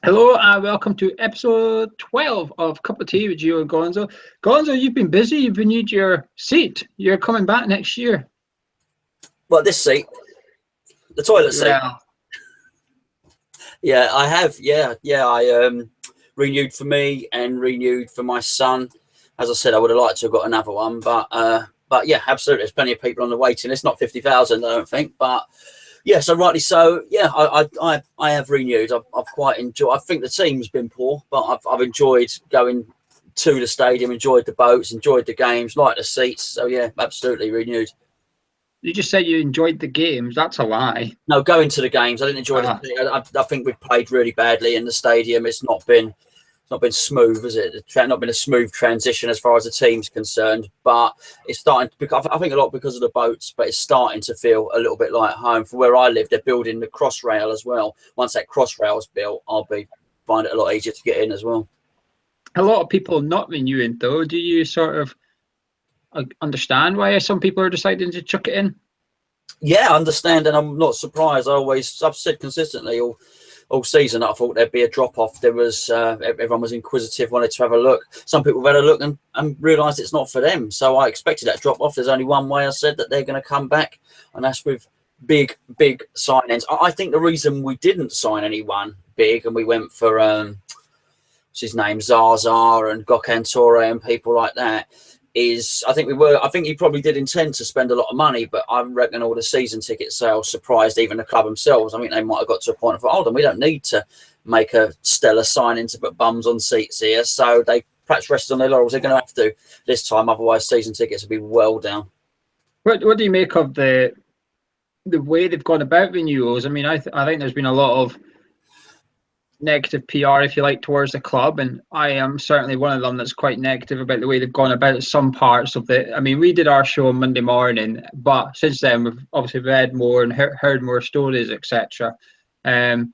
Hello and welcome to episode 12 of Cup of Tea with Gio and Gonzo. Gonzo, you've been busy. You've renewed your seat. You're coming back next year. Well, this seat, the toilet seat. Well, Yeah, I have. Yeah. I renewed for me and renewed for my son. As I said, I would have liked to have got another one, but yeah, absolutely. There's plenty of people on the waiting list. Not 50,000, I don't think, but yeah. So rightly so. Yeah, I have renewed. I've quite enjoyed. I think the team's been poor, but I've enjoyed going to the stadium, enjoyed the boats, enjoyed the games, liked the seats. So yeah, absolutely renewed. you just said you enjoyed the games. That's a lie. No, going to the games. I didn't enjoy Uh, I think we've played really badly in the stadium. It's not been smooth, is it? It's not been a smooth transition as far as the team's concerned. But it's starting to become, I think a lot because of the boats, but it's starting to feel a little bit like home. For where I live, they're building the crossrail as well. Once that crossrail's built, I'll be find it a lot easier to get in as well. a lot of people not renewing, though. Do you sort of understand why some people are deciding to chuck it in? Yeah, I understand, and I'm not surprised. I've said consistently all season that I thought there'd be a drop off. There was everyone was inquisitive, wanted to have a look. Some people have had a look and realised it's not for them. So I expected that drop off. There's only one way. I said that they're going to come back, and that's with big signings. I think the reason we didn't sign anyone big and we went for what's his name, Zaza and Gokhan Toure and people like that is I think he probably did intend to spend a lot of money, but I reckon all the season ticket sales surprised even the club themselves. I think they might have got to a point of, hold on, we don't need to make a stellar signing to put bums on seats here. So they perhaps rested on their laurels. They're going to have to this time, otherwise season tickets will be well down. What do you make of the way they've gone about renewals? I mean, I think there's been a lot of negative PR, if you like, towards the club, and I am certainly one of them that's quite negative about the way they've gone about some parts of it. I mean, we did our show on Monday morning, but since then we've obviously read more and heard more stories, etc. The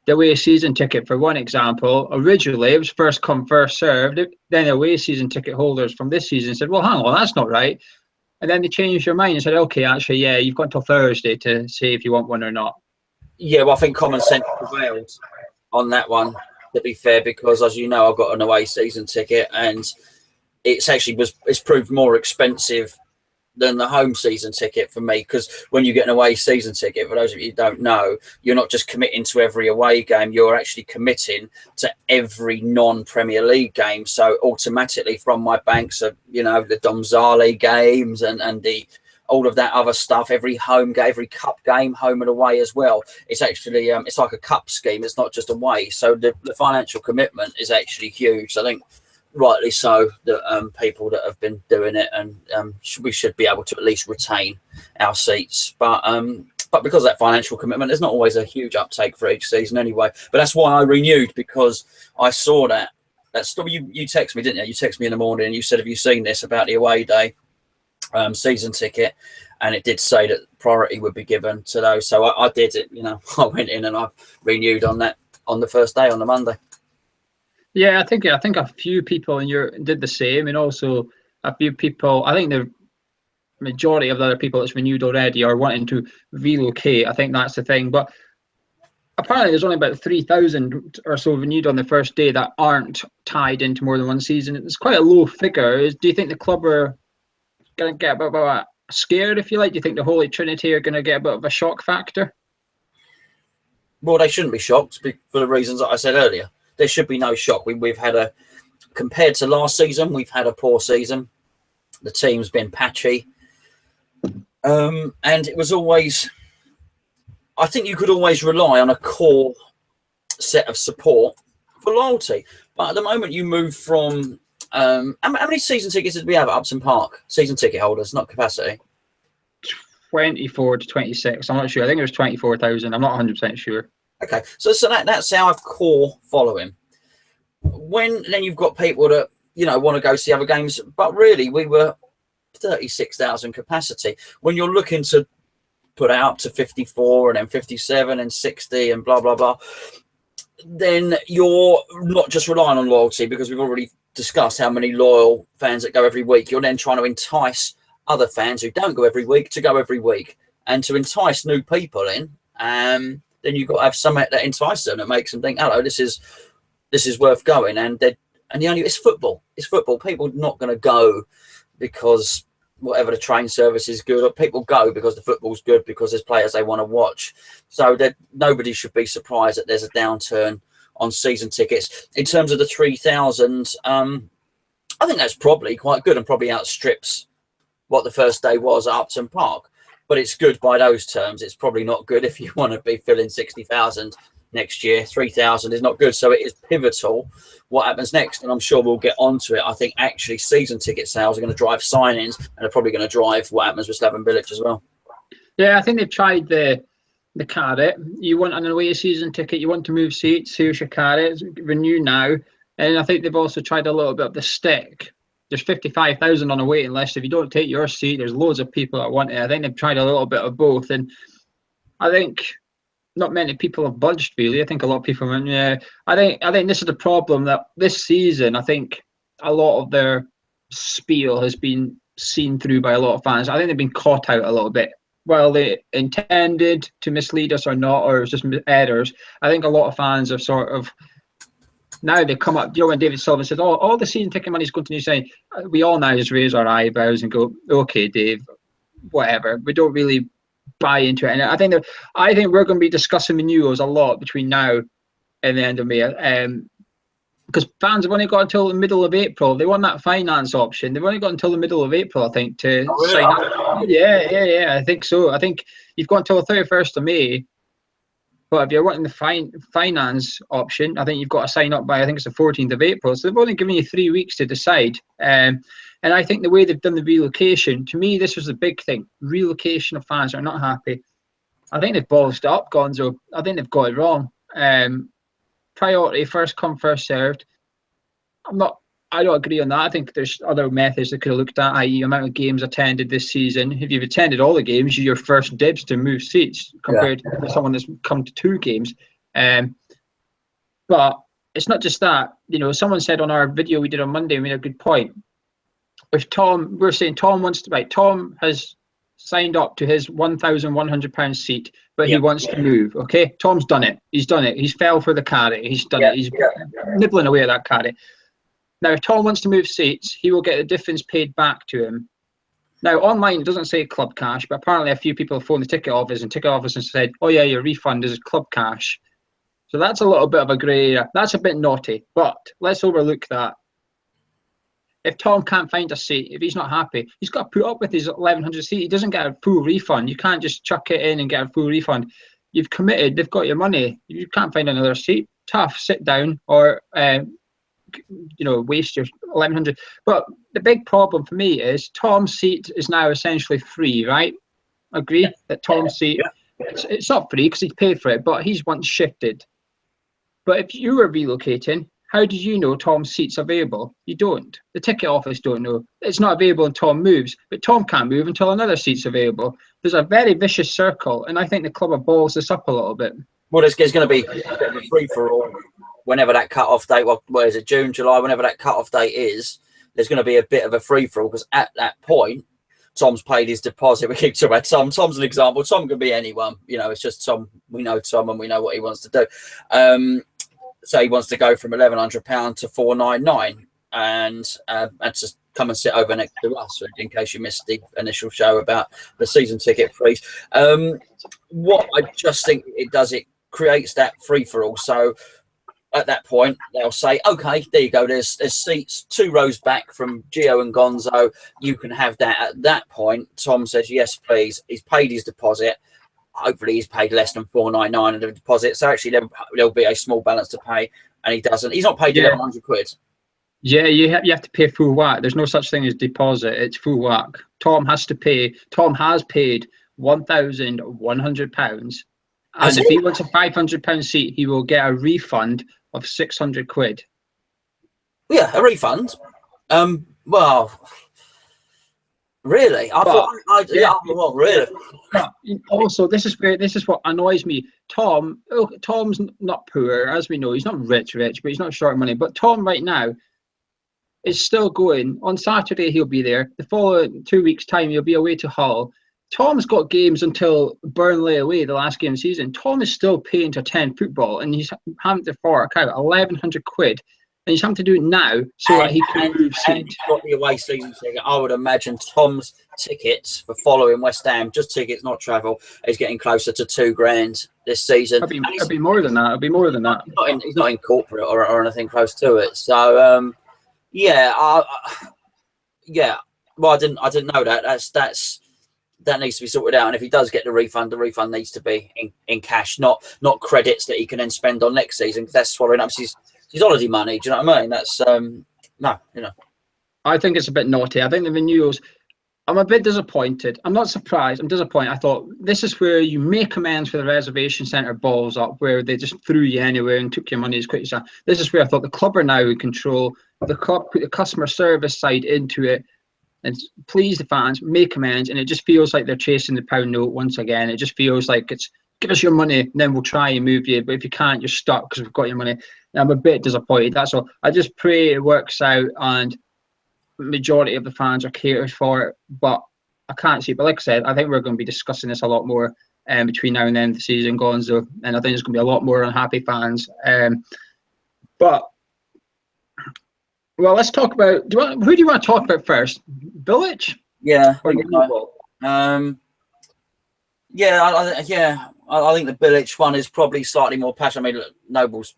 away season ticket, for one example, originally it was first come, first served. Then the away season ticket holders from this season said, well, hang on, that's not right. And then they changed their mind and said, okay, actually, yeah, you've got until Thursday to say if you want one or not. Yeah, well, I think common sense prevailed on that one, to be fair, because as you know, I've got an away season ticket and it's proved more expensive than the home season ticket for me, because when you get an away season ticket, for those of you who don't know, you're not just committing to every away game, you're actually committing to every non-Premier League game. So automatically from my banks of, the Domzale games and the all of that other stuff, every home game, every cup game, home and away as well. It's actually it's like a cup scheme. It's not just away. So the financial commitment is actually huge. I think rightly so that people that have been doing it and we should be able to at least retain our seats. But because of that financial commitment, there's not always a huge uptake for each season anyway. But that's why I renewed, because I saw that story. You texted me, didn't you? You texted me in the morning and you said, have you seen this about the away day season ticket? And it did say that priority would be given to those. So I did it, I went in and I renewed on that on the first day, on the Monday. Yeah, I think a few people in your did the same, and also a few people. I think the majority of the other people that's renewed already are wanting to relocate. I think that's the thing. But apparently, there's only about 3,000 or so renewed on the first day that aren't tied into more than one season. It's quite a low figure. Do you think the club are going to get a bit scared, if you like? Do you think the Holy Trinity are going to get a bit of a shock factor? Well, they shouldn't be shocked for the reasons that I said earlier. There should be no shock. We've had compared to last season, we've had a poor season. The team's been patchy. And it was always, I think you could always rely on a core set of support for loyalty. But at the moment you move from, how many season tickets did we have at Upton Park? Season ticket holders, not capacity. 24 to 26. I'm not sure. I think it was 24,000. I'm not 100% sure. Okay, so that's our core following. When then you've got people that want to go see other games, but really we were 36,000 capacity. When you're looking to put out to 54 and then 57 and 60 and blah blah blah, then you're not just relying on loyalty, because we've already discussed how many loyal fans that go every week. You're then trying to entice other fans who don't go every week to go every week, and to entice new people in. then you've got to have something that entices them, that makes them think, hello, this is worth going. And it's football. It's football. People are not going to go because whatever the train service is good, or people go because the football's good, because there's players they want to watch. So that nobody should be surprised that there's a downturn on season tickets. In terms of the 3,000, I think that's probably quite good and probably outstrips what the first day was at Upton Park. But it's good by those terms. It's probably not good if you want to be filling 60,000 next year. 3,000 is not good. So it is pivotal what happens next. And I'm sure we'll get onto it. I think actually season ticket sales are going to drive signings, and they're probably going to drive what happens with Slaven Bilic as well. Yeah, I think they've tried the carrot. You want an away season ticket, you want to move seats, here's your carrot, renew now. And I think they've also tried a little bit of the stick. There's 55,000 on a waiting list. If you don't take your seat, there's loads of people that want it. I think they've tried a little bit of both. And I think not many people have budged, really. I think a lot of people went, yeah. I think this is the problem, that this season, I think a lot of their spiel has been seen through by a lot of fans. I think they've been caught out a little bit. Well, they intended to mislead us or not, or it's just errors. I think a lot of fans have sort of, now they come up, when David Sullivan says, oh, all the season ticket money is going to New Sign, we all now just raise our eyebrows and go, okay, Dave, whatever. We don't really buy into it. And I think we're going to be discussing renewals a lot between now and the end of May. Because fans have only got until the middle of April. They want that finance option. They've only got until the middle of April, I think, to sign up. Yeah, I think so. I think you've got until the 31st of May. But if you're wanting the finance option, I think you've got to sign up by, I think it's the 14th of April. So they've only given you 3 weeks to decide. And I think the way they've done the relocation, to me, this was the big thing. Relocation of fans are not happy. I think they've ballsed up, Gonzo. I think they've got it wrong. Priority, first come, first served. I don't agree on that. I think there's other methods they could have looked at, i.e. amount of games attended this season. If you've attended all the games, you're your first dibs to move seats compared to someone that's come to 2 games. But it's not just that. Someone said on our video we did on Monday, we made a good point. If Tom, we're saying Tom wants to, Tom has signed up to his £1,100 seat, but he wants to move. Okay, Tom's done it. He's done it. He's fell for the carrot. He's done it. He's nibbling away at that carrot. Now, if Tom wants to move seats, he will get the difference paid back to him. Now, online, it doesn't say club cash, but apparently a few people have phoned the ticket office and said, oh yeah, your refund is club cash. So that's a little bit of a grey area. That's a bit naughty, but let's overlook that. If Tom can't find a seat, if he's not happy, he's got to put up with his 1,100 seat. He doesn't get a full refund. You can't just chuck it in and get a full refund. You've committed. They've got your money. You can't find another seat. Tough. Sit down or waste your 1,100. But the big problem for me is Tom's seat is now essentially free, right? Agree that Tom's seat, it's not free because he's paid for it, but he's once shifted. But if you were relocating, how did you know Tom's seat's available? You don't. The ticket office don't know. It's not available until Tom moves, but Tom can't move until another seat's available. There's a very vicious circle, and I think the club have balls this up a little bit. Well, there's going to be a bit of a free-for-all whenever that cut-off date, where is it, June, July, whenever that cut-off date is, there's going to be a bit of a free-for-all because at that point, Tom's paid his deposit. We keep talking about Tom. Tom's an example. Tom can be anyone. It's just Tom. We know Tom and we know what he wants to do. So he wants to go from £1,100 to £499 and just come and sit over next to us in case you missed the initial show about the season ticket freeze. What I just think it does, it creates that free-for-all. So at that point, they'll say, okay, there you go. There's seats 2 rows back from Gio and Gonzo. You can have that. At that point, Tom says, yes, please. He's paid his deposit. Hopefully he's paid less than £499 in the deposit. So actually there'll be a small balance to pay, and he doesn't. He's not paid £1,100. Yeah, you have to pay full whack. There's no such thing as deposit. It's full whack. Tom has paid £1,100. And if he wants a £500 seat, he will get a refund of £600. Yeah, a refund. Well, really? Well, really. Also, this is what annoys me. Tom's not poor, as we know. He's not rich, but he's not short of money. But Tom right now is still going. On Saturday, he'll be there. The following 2 weeks' time, he'll be away to Hull. Tom's got games until Burnley away, the last game of the season. Tom is still paying to attend football, and he's having to fork out 1,100 quid, and he's having to do it now so that he can move seat. And got the away season ticket. I would imagine Tom's tickets for following West Ham, just tickets, not travel, is getting closer to $2,000 this season. It'll be more than that. It'll be more than that. He's not in corporate or anything close to it. So yeah. Well, I didn't know that. That needs to be sorted out. And if he does get the refund needs to be in cash, not credits that he can then spend on next season, because that's swallowing up his holiday money. Do you know what I mean? That's no, you know. I think it's a bit naughty. I think the renewals, I'm a bit disappointed. I'm not surprised. I'm disappointed. I thought this is where you make amends for the reservation centre balls up, where they just threw you anywhere and took your money as quick as that. This is where I thought the club are now in control. The club put the customer service side into it and please the fans, make amends. And it just feels like they're chasing the pound note once again. It just feels like it's, give us your money, and then we'll try and move you. But if you can't, you're stuck because we've got your money. And I'm a bit disappointed. That's all. I just pray it works out and the majority of the fans are catered for it. But I can't see. But like I said, I think we're going to be discussing this a lot more between now and then the season Gonzo. And I think there's going to be a lot more unhappy fans. But well, let's talk about. Who do you want to talk about first? Bilic? Yeah. Or I think the Bilic one is probably slightly more passionate. I mean, look, Noble's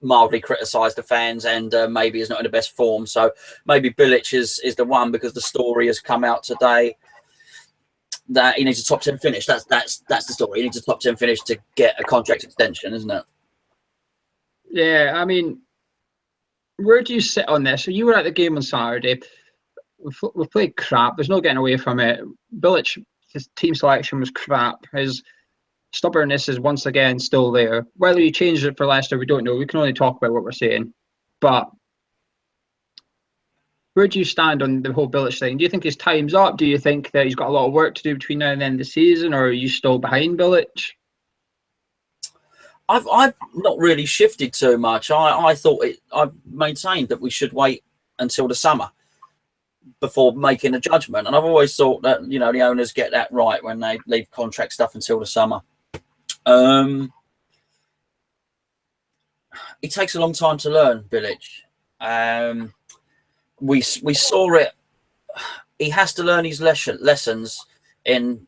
mildly criticised the fans and maybe is not in the best form. So maybe Bilic is the one, because the story has come out today that he needs a top 10 finish. That's the story. He needs a top 10 finish to get a contract extension, isn't it? Yeah, I mean, where do you sit on this? So you were at the game on Saturday. We played crap. There's no getting away from it. Bilic, his team selection was crap. His stubbornness is once again still there. Whether he changed it for Leicester, we don't know. We can only talk about what we're saying. But where do you stand on the whole Bilic thing? Do you think his time's up? Do you think that he's got a lot of work to do between now and the end of the season, or are you still behind Bilic? I've not really shifted too much. I've maintained that we should wait until the summer before making a judgment, and I've always thought that, you know, the owners get that right when they leave contract stuff until the summer. It takes a long time to learn, Bilic. We saw it. He has to learn his lessons in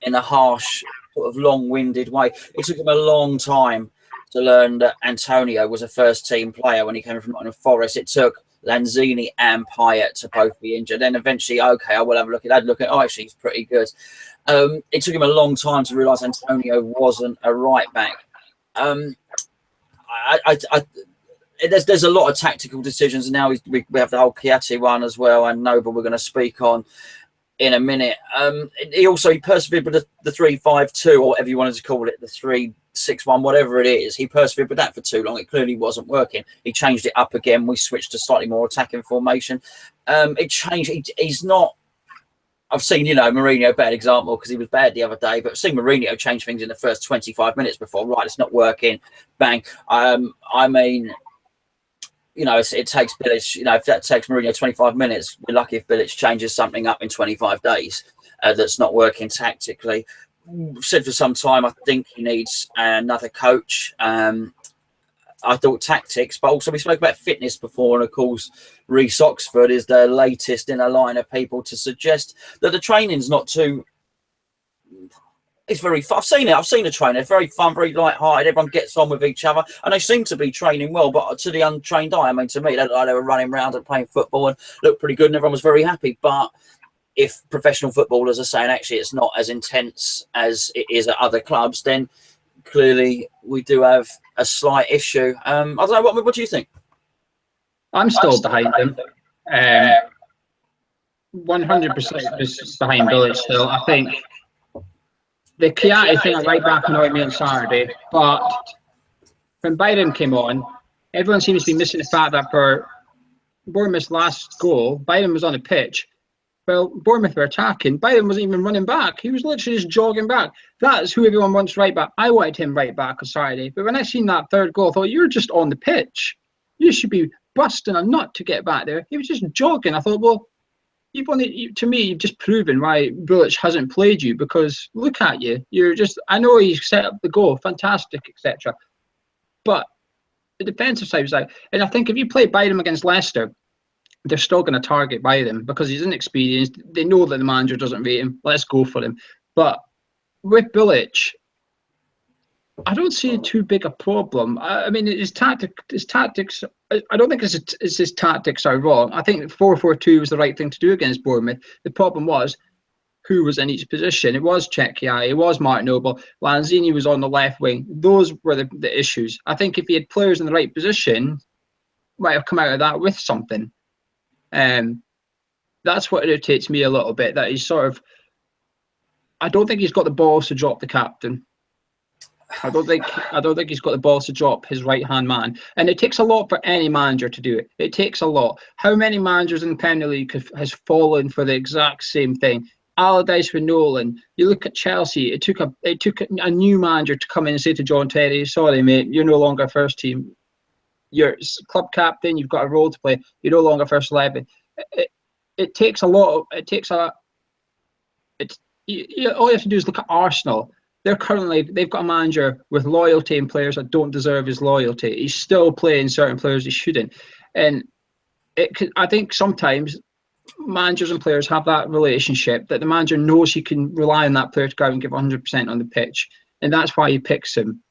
a harsh, sort of long-winded way. It took him a long time to learn that Antonio was a first-team player when he came from Nottingham Forest. It took Lanzini and Payet to both be injured. Then eventually, okay, I will have a look at that. Oh, actually, he's pretty good. It took him a long time to realise Antonio wasn't a right back. There's a lot of tactical decisions, and now we have the whole Chiatti one as well, and Noble we're going to speak on in a minute. He persevered with the 3-5-2, or whatever you wanted to call it, the 3-6-1, whatever it is. He persevered with that for too long. It clearly wasn't working. He changed it up again. We switched to slightly more attacking formation. It changed. He's not. I've seen, Mourinho, bad example because he was bad the other day, but I've seen Mourinho change things in the first 25 minutes before. Right, it's not working. Bang. I mean, it takes Bilic, if that takes Mourinho 25 minutes, we're lucky if Bilic changes something up in 25 days that's not working tactically. I've said for some time, I think he needs another coach. I thought tactics, but also we spoke about fitness before, and of course, Reece Oxford is the latest in a line of people to suggest that the training's not too. It's very fun. I've seen it. I've seen the training. It's very fun, very light-hearted. Everyone gets on with each other, and they seem to be training well. But to the untrained eye, I mean, to me, they were running around and playing football and looked pretty good, and everyone was very happy. But if professional footballers are saying actually it's not as intense as it is at other clubs, then clearly we do have a slight issue. I don't know. What do you think? I'm still behind him. 100% is behind Bilic still. I think the Chiatti thing at right back annoyed me on Saturday, but when Byram came on, everyone seems to be missing the fact that for Bournemouth's last goal, Byram was on the pitch. Well, Bournemouth were attacking. Byram wasn't even running back. He was literally just jogging back. That's who everyone wants right back. I wanted him right back on Saturday. But when I seen that third goal, I thought, you're just on the pitch. You should be busting a nut to get back there. He was just jogging. I thought, well, to me, you've just proven why Bilic hasn't played you, because look at you. You're just, I know he's set up the goal, fantastic, etc. But the defensive side was like, and I think if you play Byram against Leicester, they're still going to target Byram because he's inexperienced. They know that the manager doesn't rate him. Let's go for him. But with Bilic, I don't see too big a problem. I mean, his tactics. I don't think his tactics are wrong. I think 4-4-2 was the right thing to do against Bournemouth. The problem was who was in each position. It was Czechia, it was Martin Noble, Lanzini was on the left wing. Those were the issues. I think if he had players in the right position, might have come out of that with something. That's what irritates me a little bit. That he's sort of. I don't think he's got the balls to drop the captain. I don't think he's got the balls to drop his right-hand man. And it takes a lot for any manager to do it. It takes a lot. How many managers in the Premier League has fallen for the exact same thing? Allardyce with Nolan. You look at Chelsea. It took a new manager to come in and say to John Terry, "Sorry, mate, you're no longer first team. You're club captain. You've got a role to play. You're no longer first 11." It takes a lot. All you have to do is look at Arsenal. They've got a manager with loyalty and players that don't deserve his loyalty. He's still playing certain players he shouldn't. And I think sometimes managers and players have that relationship that the manager knows he can rely on that player to go out and give 100% on the pitch. And that's why he picks him.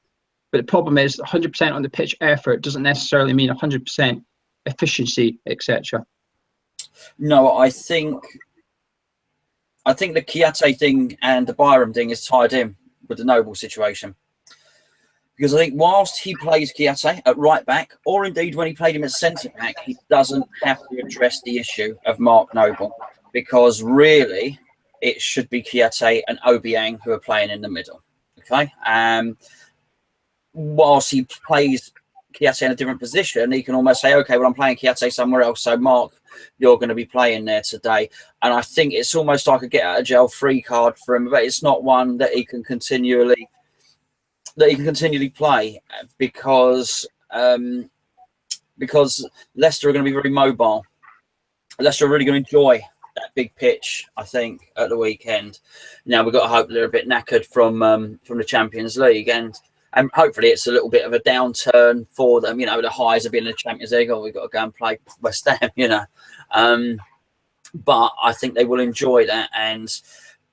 But the problem is 100% on the pitch effort doesn't necessarily mean 100% efficiency, etc. No, I think the Kiate thing and the Byram thing is tied in with the Noble situation, because I think whilst he plays Kiate at right back, or indeed when he played him at centre back, he doesn't have to address the issue of Mark Noble, because really it should be Kiate and Obiang who are playing in the middle. Okay, whilst he plays Kiate in a different position, he can almost say, "Okay, well, I'm playing Kiate somewhere else, so Mark, you're going to be playing there today." And I think it's almost like a get out of jail free card for him, but it's not one that he can continually play, because Leicester are going to be very mobile. Leicester are really going to enjoy that big pitch, I think, at the weekend. Now we've got to hope they're a bit knackered from the Champions League, and hopefully it's a little bit of a downturn for them. You know, the highs of being in the Champions League. Oh, we've got to go and play West Ham, you know. But I think they will enjoy that. And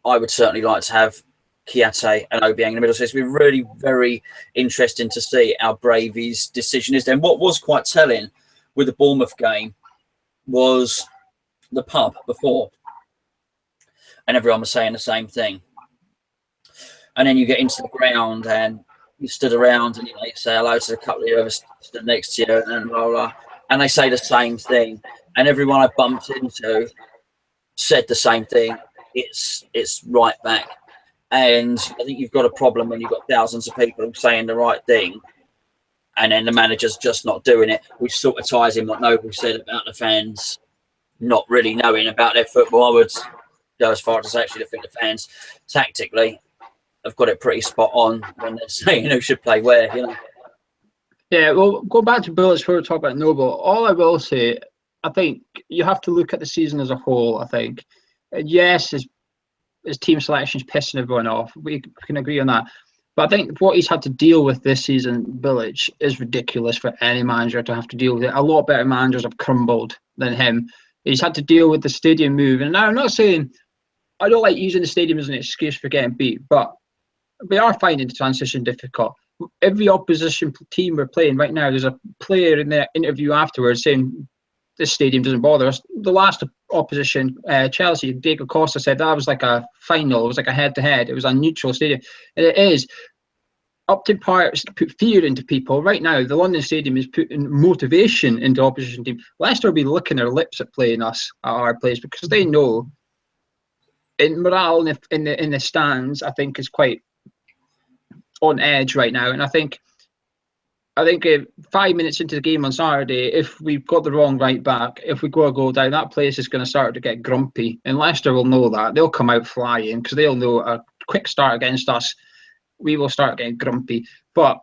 I would certainly like to have Kiate and Obiang in the middle. So it's been really very interesting to see how Bravy's decision is. Then what was quite telling with the Bournemouth game was the pub before. And everyone was saying the same thing. And then you get into the ground and you stood around and you say hello to a couple of others stood next to you and blah, blah, and they say the same thing. And everyone I bumped into said the same thing. It's right back. And I think you've got a problem when you've got thousands of people saying the right thing and then the manager's just not doing it, which sort of ties in what Noble said about the fans not really knowing about their football. I would go as far as actually to think the fans tactically have got it pretty spot on when they're saying who should play where, you know. Yeah, well, go back to Bilic before we talk about Noble. All I will say, I think you have to look at the season as a whole, I think. And yes, his team selection is pissing everyone off. We can agree on that. But I think what he's had to deal with this season, Bilic, is ridiculous for any manager to have to deal with it. A lot better managers have crumbled than him. He's had to deal with the stadium move. And now I'm not saying I don't like using the stadium as an excuse for getting beat, but we are finding the transition difficult. Every opposition team we're playing right now, there's a player in the interview afterwards saying this stadium doesn't bother us. The last opposition, Chelsea, Diego Costa said that was like a final. It was like a head-to-head. It was a neutral stadium. And it is. Upton Park put fear into people. Right now, the London Stadium is putting motivation into opposition team. Leicester will be licking their lips at playing us at our place because they know. And morale in the stands, I think, is quite on edge right now. And I think 5 minutes into the game on Saturday, if we've got the wrong right back, if we go a goal down, that place is going to start to get grumpy. And Leicester will know that. They'll come out flying because they'll know a quick start against us, we will start getting grumpy. But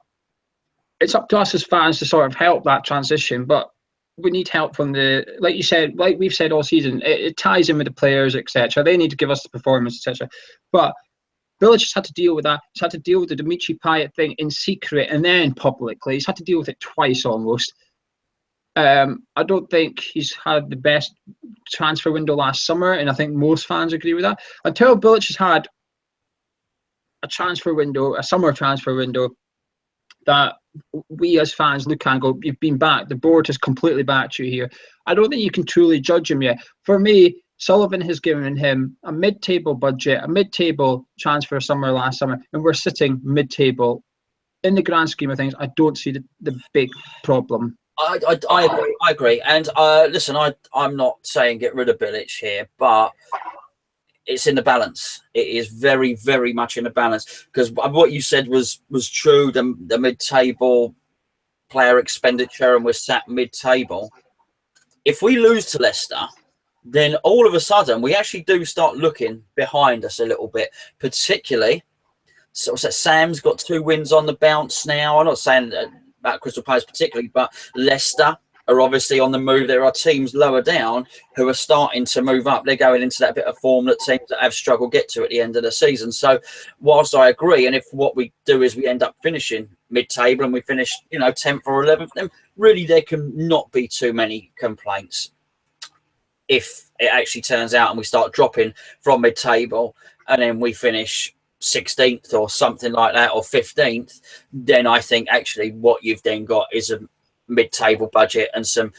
it's up to us as fans to sort of help that transition. But we need help from like you said, like we've said all season, it ties in with the players, etc. They need to give us the performance, etc. But Bilic has had to deal with that. He's had to deal with the Dimitri Payet thing in secret and then publicly. He's had to deal with it twice almost. I don't think he's had the best transfer window last summer, and I think most fans agree with that. Until Bilic has had a summer transfer window that we as fans look at and go, you've been back. The board has completely backed you here. I don't think you can truly judge him yet. For me, Sullivan has given him a mid-table budget, a mid-table transfer summer last summer, and we're sitting mid-table. In the grand scheme of things, I don't see the big problem. I agree. And listen, I'm not saying get rid of Bilic here, but it's in the balance. It is very, very much in the balance, because what you said was true. The mid-table player expenditure, and we're sat mid-table. If we lose to Leicester, then all of a sudden we actually do start looking behind us a little bit. Particularly, so Sam's got 2 wins on the bounce now. I'm not saying about Crystal Palace particularly, but Leicester are obviously on the move. There are teams lower down who are starting to move up. They're going into that bit of form that teams that have struggled get to at the end of the season. So whilst I agree, and if what we do is we end up finishing mid-table and we finish, 10th or 11th, then really there can not be too many complaints. If it actually turns out and we start dropping from mid-table and then we finish 16th or something like that, or 15th, then I think actually what you've then got is a mid-table budget and some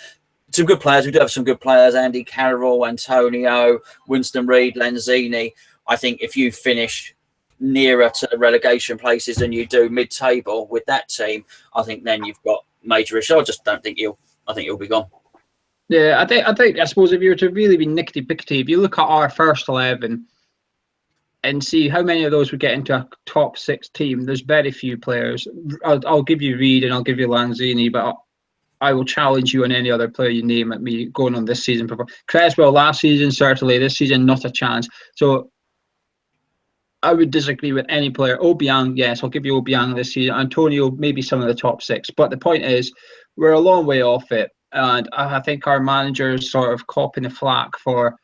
good players. We do have some good players: Andy Carroll, Antonio, Winston Reid, Lanzini. I think if you finish nearer to the relegation places than you do mid-table with that team, I think then you've got major issues. I just don't think I think you'll be gone. Yeah, I suppose if you were to really be nickety-pickety, if you look at our first 11 and see how many of those would get into a top 6 team, there's very few players. I'll give you Reid and I'll give you Lanzini, but I will challenge you on any other player you name at me going on this season. Cresswell last season, certainly. This season, not a chance. So I would disagree with any player. Obiang, yes, I'll give you Obiang this season. Antonio, maybe some of the top 6. But the point is, we're a long way off it. And I think our manager's sort of copping the flack for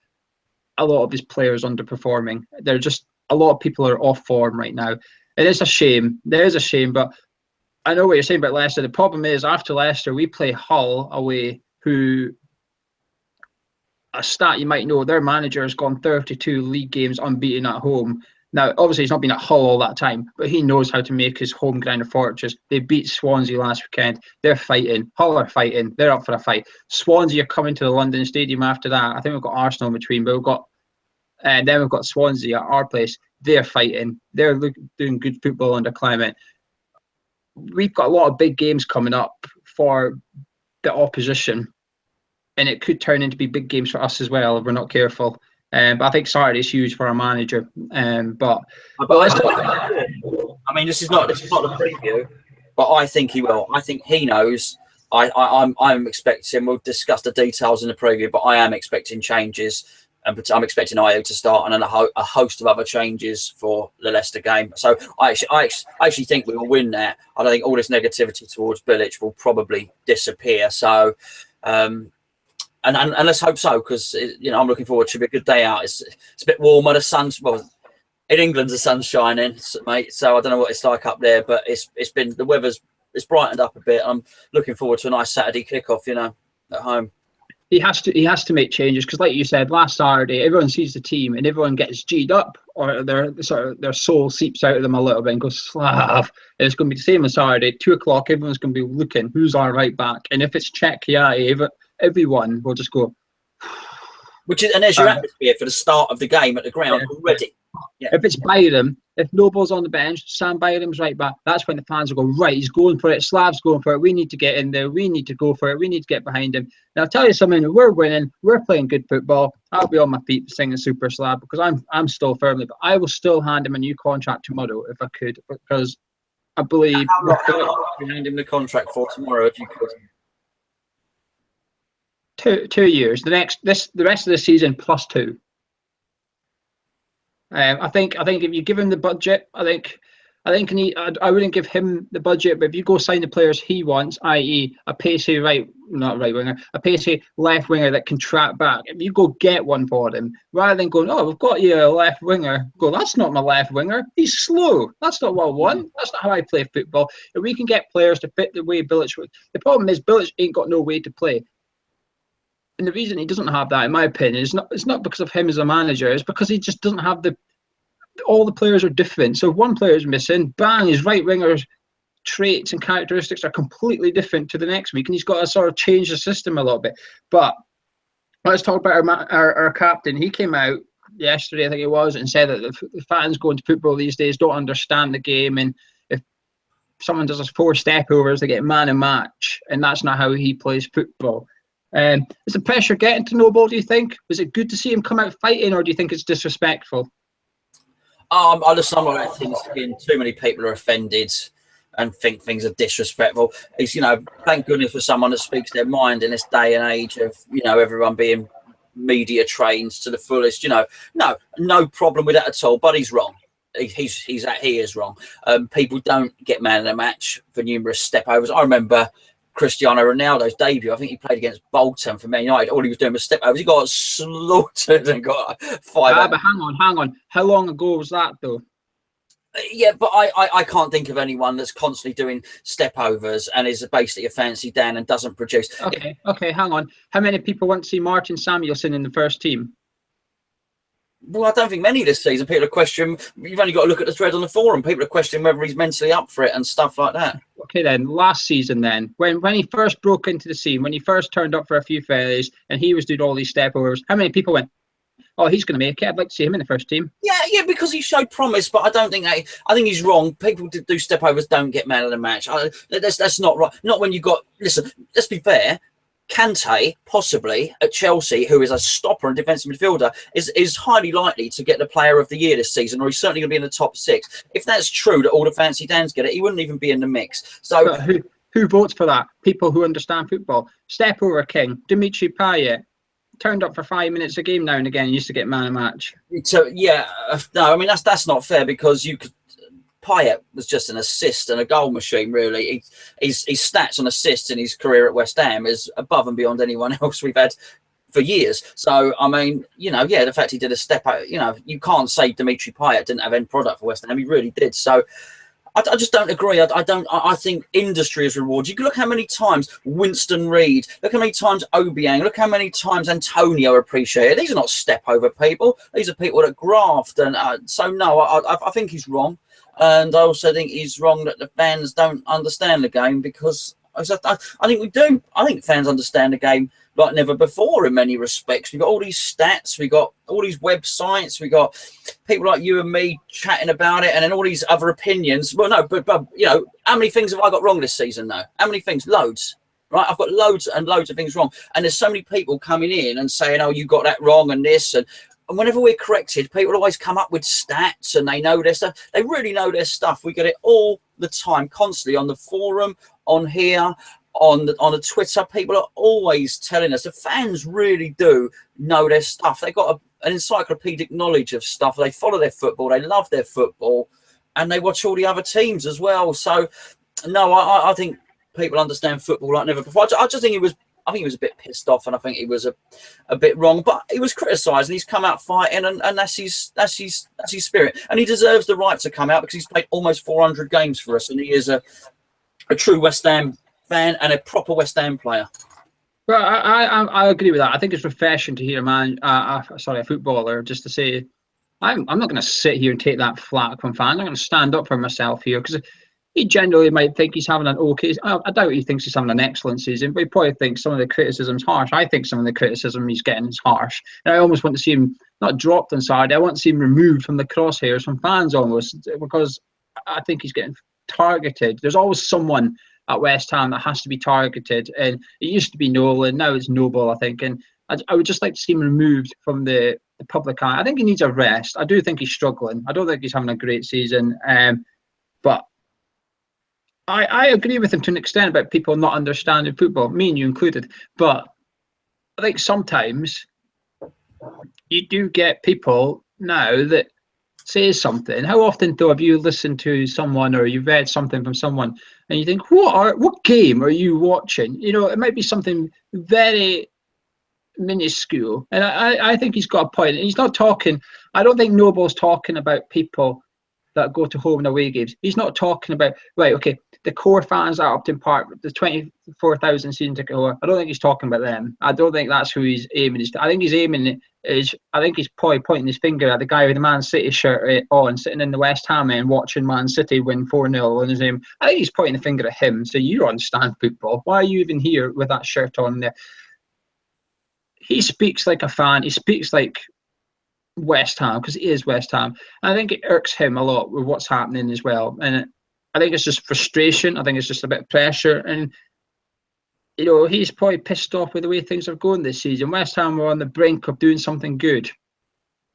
a lot of his players underperforming. They're just, a lot of people are off form right now. It is a shame. There is a shame, but I know what you're saying about Leicester. The problem is, after Leicester, we play Hull away, who, a stat you might know, their manager has gone 32 league games unbeaten at home. Now, obviously, he's not been at Hull all that time, but he knows how to make his home ground a fortress. They beat Swansea last weekend. They're fighting. Hull are fighting. They're up for a fight. Swansea are coming to the London Stadium after that. I think we've got Arsenal in between, but then we've got Swansea at our place. They're fighting. They're doing good football under Clement. We've got a lot of big games coming up for the opposition, and it could turn into big games for us as well if we're not careful. But I think Saturday's huge for our manager. I mean, this is not the preview, but I think he will. I think he knows. I'm expecting. We'll discuss the details in the preview, but I am expecting changes. And I'm expecting Ayew to start, and then a host of other changes for the Leicester game. So I actually think we will win that. I don't think all this negativity towards Bilic will probably disappear. So, and let's hope so, because I'm looking forward. It should be a good day out. It's a bit warmer. The sun's in England, the sun's shining, mate. So I don't know what it's like up there, but it's brightened up a bit. I'm looking forward to a nice Saturday kickoff. At home. He has to make changes, because, like you said, last Saturday, everyone sees the team and everyone gets G'd up, or their soul seeps out of them a little bit and goes Slav. And it's going to be the same as Saturday. 2:00, everyone's going to be looking who's our right back, and if it's Czech, everyone will just go. And there's your atmosphere for the start of the game at the ground already. Yeah. If it's Byram, if Noble's on the bench, Sam Byram's right back, that's when the fans will go, right, he's going for it, Slav's going for it, we need to get in there, we need to go for it, we need to get behind him. Now, I'll tell you something, we're winning, we're playing good football, I'll be on my feet singing Super Slav, because I'm still firmly, but I will still hand him a new contract tomorrow if I could, because I believe... How long would you hand him the contract for tomorrow if you could? 2 years. The rest of the season plus 2. I think if you give him the budget, I think I think I wouldn't give him the budget, but if you go sign the players he wants, i.e., a pacey not right winger, a pacey left winger that can track back. If you go get one for him, rather than going, oh, we've got you a left winger, go, that's not my left winger. He's slow. That's not what I want. That's not how I play football. If we can get players to fit the way Bilic would, the problem is Bilic ain't got no way to play. And the reason he doesn't have that, in my opinion, is not because of him as a manager. It's because he just doesn't have all the players are different. So if one player is missing, bang, his right winger's traits and characteristics are completely different to the next week, and he's got to sort of change the system a little bit. But let's talk about our captain. He came out yesterday, I think it was, and said that the fans going to football these days don't understand the game, and if someone does us 4 step-overs, they get man and match, and that's not how he plays football. Is the pressure getting to Noble, do you think? Was it good to see him come out fighting, or do you think it's disrespectful? I just somewhat think too many people are offended and think things are disrespectful. It's, thank goodness for someone that speaks their mind in this day and age of, everyone being media trained to the fullest. No problem with that at all. But he's wrong. He is wrong. People don't get man of the match for numerous step overs. I remember Cristiano Ronaldo's debut. I think he played against Bolton for Man United. All he was doing was step overs. He got slaughtered and got 5. But hang on. How long ago was that, though? Yeah, but I can't think of anyone that's constantly doing step overs and is basically a fancy Dan and doesn't produce. Okay, hang on. How many people want to see Martin Samuelsson in the first team? Well, I don't think many this season. People are questioning. You've only got to look at the thread on the forum. People are questioning whether he's mentally up for it and stuff like that. Okay, then last season, then when he first broke into the scene, when he first turned up for a few Fridays, and he was doing all these step overs, how many people went, "Oh, he's going to make it. I'd like to see him in the first team"? Yeah, because he showed promise, but I don't think I think he's wrong. People that do step overs don't get man of the match. That's not right. Not when you got. Listen, let's be fair. Kante, possibly at Chelsea, who is a stopper and defensive midfielder, is highly likely to get the Player of the Year this season, or he's certainly going to be in the top 6. If that's true that all the fancy Dans get it, he wouldn't even be in the mix. So but who votes for that? People who understand football. Step over king, Dimitri Payet. Turned up for 5 minutes a game now and again. Used to get man of match. So no, I mean that's not fair because you could. Payet was just an assist and a goal machine, really. His stats on assists in his career at West Ham is above and beyond anyone else we've had for years. So I mean, the fact he did a step out, you can't say Dimitri Payet didn't have any product for West Ham. He really did. So. I just don't agree. I think industry is rewarded. You can look how many times Winston Reid, look how many times Obiang, look how many times Antonio appreciated. These are not step over people. These are people that graft. And so, no, I think he's wrong. And I also think he's wrong that the fans don't understand the game because I think we do. I think fans understand the game like never before in many respects. We've got all these stats, we've got all these websites, we've got people like you and me chatting about it, and then all these other opinions. Well, no, but how many things have I got wrong this season, though? How many things? Loads, right? I've got loads and loads of things wrong. And there's so many people coming in and saying, oh, you got that wrong and this. And whenever we're corrected, people always come up with stats and they know their stuff. They really know their stuff. We get it all the time, constantly on the forum, on here, on the Twitter. People are always telling us the fans really do know their stuff. They've got an encyclopedic knowledge of stuff. They follow their football. They love their football, and they watch all the other teams as well. So, no, I think people understand football like never before. I just think I think he was a bit pissed off, and I think he was a bit wrong. But he was criticised, and he's come out fighting, and that's his spirit. And he deserves the right to come out because he's played almost 400 games for us, and he is a true West Ham fan and a proper West Ham player. Well, I agree with that. I think it's refreshing to hear a footballer just to say, I'm not going to sit here and take that flack from fans. I'm going to stand up for myself here because he generally might think he's having an okay. I doubt he thinks he's having an excellent season, but he probably thinks some of the criticism's harsh. I think some of the criticism he's getting is harsh. And I almost want to see him not dropped inside. I want to see him removed from the crosshairs from fans almost because I think he's getting targeted. There's always someone at West Ham that has to be targeted, and it used to be Nolan, now it's Noble, I think, and I would just like to see him removed from the public eye. I think he needs a rest. I do think he's struggling. I don't think he's having a great season, but I agree with him to an extent about people not understanding football, me and you included, but I think sometimes you do get people now that says something. How often though have you listened to someone or you've read something from someone and you think, what game are you watching? You know, it might be something very minuscule. And I think he's got a point. And he's not talking, I don't think Noble's talking about people that go to home and away games. He's not talking about, right, okay, the core fans at Upton Park, the 24,000 season ticket holder. I don't think he's talking about them. I don't think that's who he's aiming. I think he's probably pointing his finger at the guy with the Man City shirt on, sitting in the West Ham and watching Man City win 4-0 on his name. I think he's pointing the finger at him. So you understand football. Why are you even here with that shirt on there? He speaks like a fan. He speaks like West Ham because he is West Ham. And I think it irks him a lot with what's happening as well. And I think it's just frustration. I think it's just a bit of pressure. And, you know, he's probably pissed off with the way things are going this season. West Ham were on the brink of doing something good.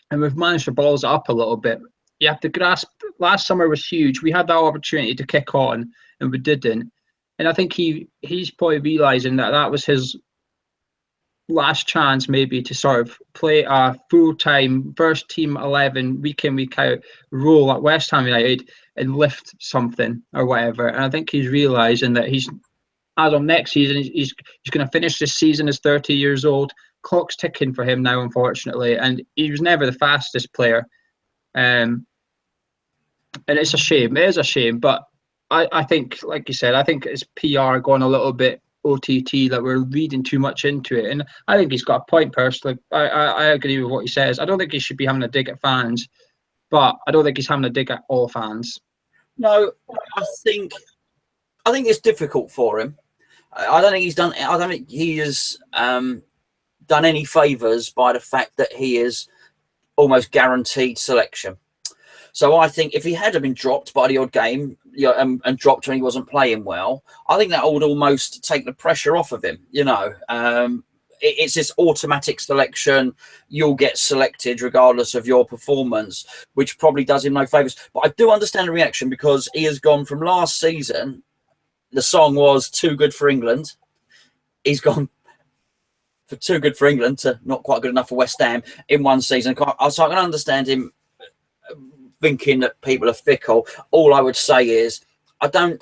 And we've managed to balls it up a little bit. You have to grasp, last summer was huge. We had that opportunity to kick on and we didn't. And I think he's probably realising that was his last chance maybe to sort of play a full-time first team 11 week in week out role at West Ham United and lift something or whatever. And I think he's realising that he's, as of next season, he's going to finish this season as 30 years old. Clock's ticking for him now, unfortunately, and he was never the fastest player. And it's a shame. It is a shame, but I think, like you said, I think it's PR going a little bit OTT, that we're reading too much into it. And I think he's got a point personally. I agree with what he says. I don't think he should be having a dig at fans, but I don't think he's having a dig at all fans. No, I think it's difficult for him. I don't think he has done any favours by the fact that he is almost guaranteed selection. So I think if he had been dropped by the odd game, you know, and dropped when he wasn't playing well, I think that would almost take the pressure off of him. You know, it's this automatic selection. You'll get selected regardless of your performance, which probably does him no favours. But I do understand the reaction because he has gone from last season. The song was "Too Good for England." He's gone for "Too Good for England" to not quite good enough for West Ham in one season. So I can understand him thinking that people are fickle. All I would say is, some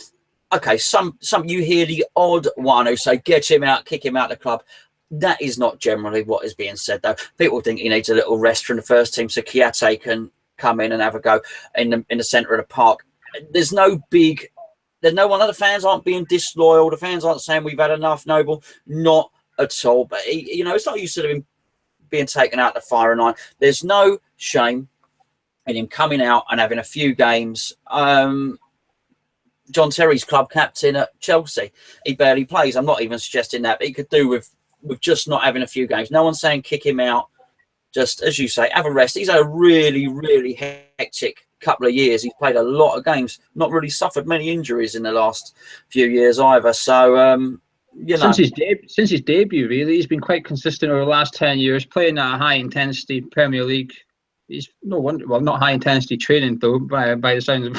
you hear the odd one who say get him out, kick him out of the club. That is not generally what is being said, though. People think he needs a little rest from the first team so Kiate can come in and have a go in the centre of the park. There's no one. The fans aren't being disloyal. The fans aren't saying we've had enough, Noble. Not at all. But it's not used to him being taken out the firing line. There's no shame in him coming out and having a few games. John Terry's club captain at Chelsea, he barely plays. I'm not even suggesting that, but he could do with just not having a few games. No one's saying kick him out. Just, as you say, have a rest. He's had a really, really hectic couple of years. He's played a lot of games, not really suffered many injuries in the last few years either. So, since his debut, really, he's been quite consistent over the last 10 years, playing at a high-intensity Premier League. He's no wonder. Well, not high intensity training though. By the sounds of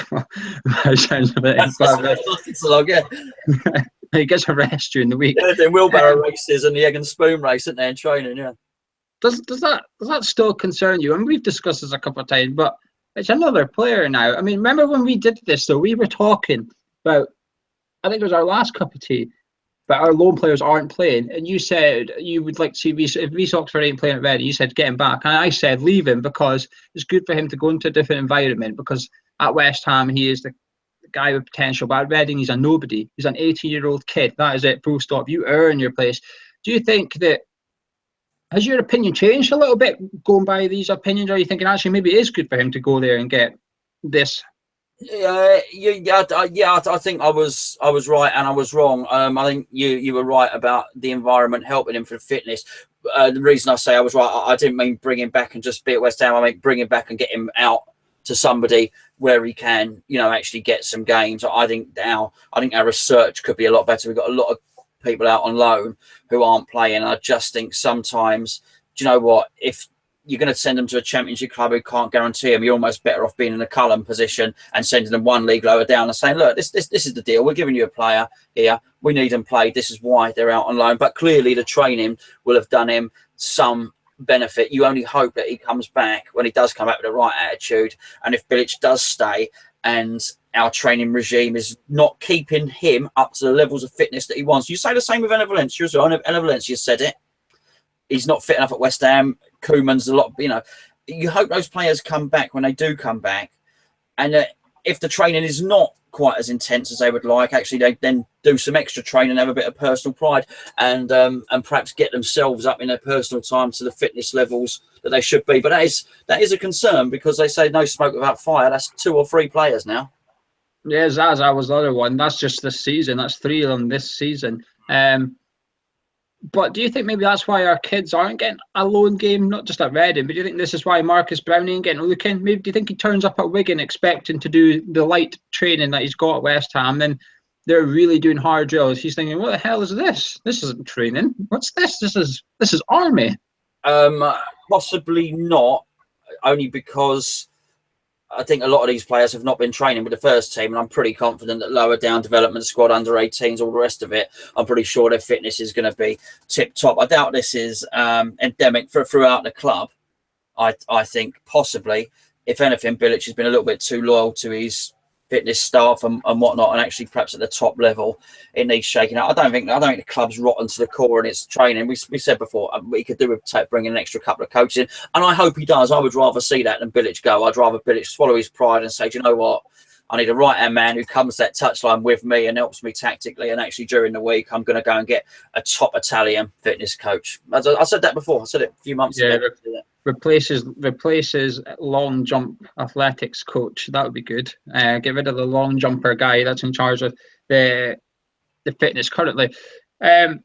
it, it's a lot, yeah. He gets a rest during the week. Yeah, doing wheelbarrow races and the egg and spoon race, isn't there, in training? Yeah. Does that still concern you? And we've discussed this a couple of times, but it's another player now. I mean, remember when we did this though? We were talking about. I think it was our last cup of tea. But our loan players aren't playing, and you said you would like to see if Rhys Oxford ain't playing at Reading, you said get him back, and I said leave him because it's good for him to go into a different environment. Because at West Ham he is the guy with potential, but at Reading he's a nobody. He's an 18-year-old kid. That is it. Full stop. You earn your place. Do you think that has your opinion changed a little bit going by these opinions? Or are you thinking actually maybe it is good for him to go there and get this? I think I was right and I was wrong. I think you were right about the environment helping him for fitness. The reason I say I was right, I didn't mean bring him back and just be at West Ham. I mean bring him back and get him out to somebody where he can, actually get some games. I think our research could be a lot better. We've got a lot of people out on loan who aren't playing. I just think sometimes, do you know what, if you're going to send them to a championship club who can't guarantee them, you're almost better off being in a Cullen position and sending them one league lower down and saying, look, this is the deal. We're giving you a player here. We need them played. This is why they're out on loan. But clearly the training will have done him some benefit. You only hope that he comes back when he does come back with the right attitude. And if Bilic does stay and our training regime is not keeping him up to the levels of fitness that he wants. You say the same with Enner Valencia as well. Enner Valencia said it. He's not fit enough at West Ham. Koeman's a lot, you hope those players come back when they do come back. And if the training is not quite as intense as they would like, actually they then do some extra training and have a bit of personal pride and perhaps get themselves up in their personal time to the fitness levels that they should be. But that is a concern, because they say no smoke without fire. That's 2 or 3 players now. Yeah, Zaza was the other one. That's just this season. That's 3 of them this season. But do you think maybe that's why our kids aren't getting a lone game, not just at Reading, but do you think this is why Marcus Browning ain't getting a look in? Maybe do you think he turns up at Wigan expecting to do the light training that he's got at West Ham, then they're really doing hard drills? He's thinking, what the hell is this? This isn't training. What's this? This is army. Possibly not, only because I think a lot of these players have not been training with the first team, and I'm pretty confident that lower down development squad, under 18s, all the rest of it, I'm pretty sure their fitness is going to be tip top. I doubt this is endemic throughout the club. I think possibly, if anything, Bilic has been a little bit too loyal to his fitness staff and whatnot, and actually perhaps at the top level it needs shaking out. I don't think the club's rotten to the core in its training. We said before we could do with bringing an extra couple of coaches in, and I hope he does. I would rather see that than Bilic go. I'd rather Bilic swallow his pride and say, do you know what, I need a right hand man who comes to that touchline with me and helps me tactically, and actually during the week I'm going to go and get a top Italian fitness coach. I said that before. I said it a few months ago. Replaces long jump athletics coach. That would be good. Get rid of the long jumper guy that's in charge of the fitness currently. Right,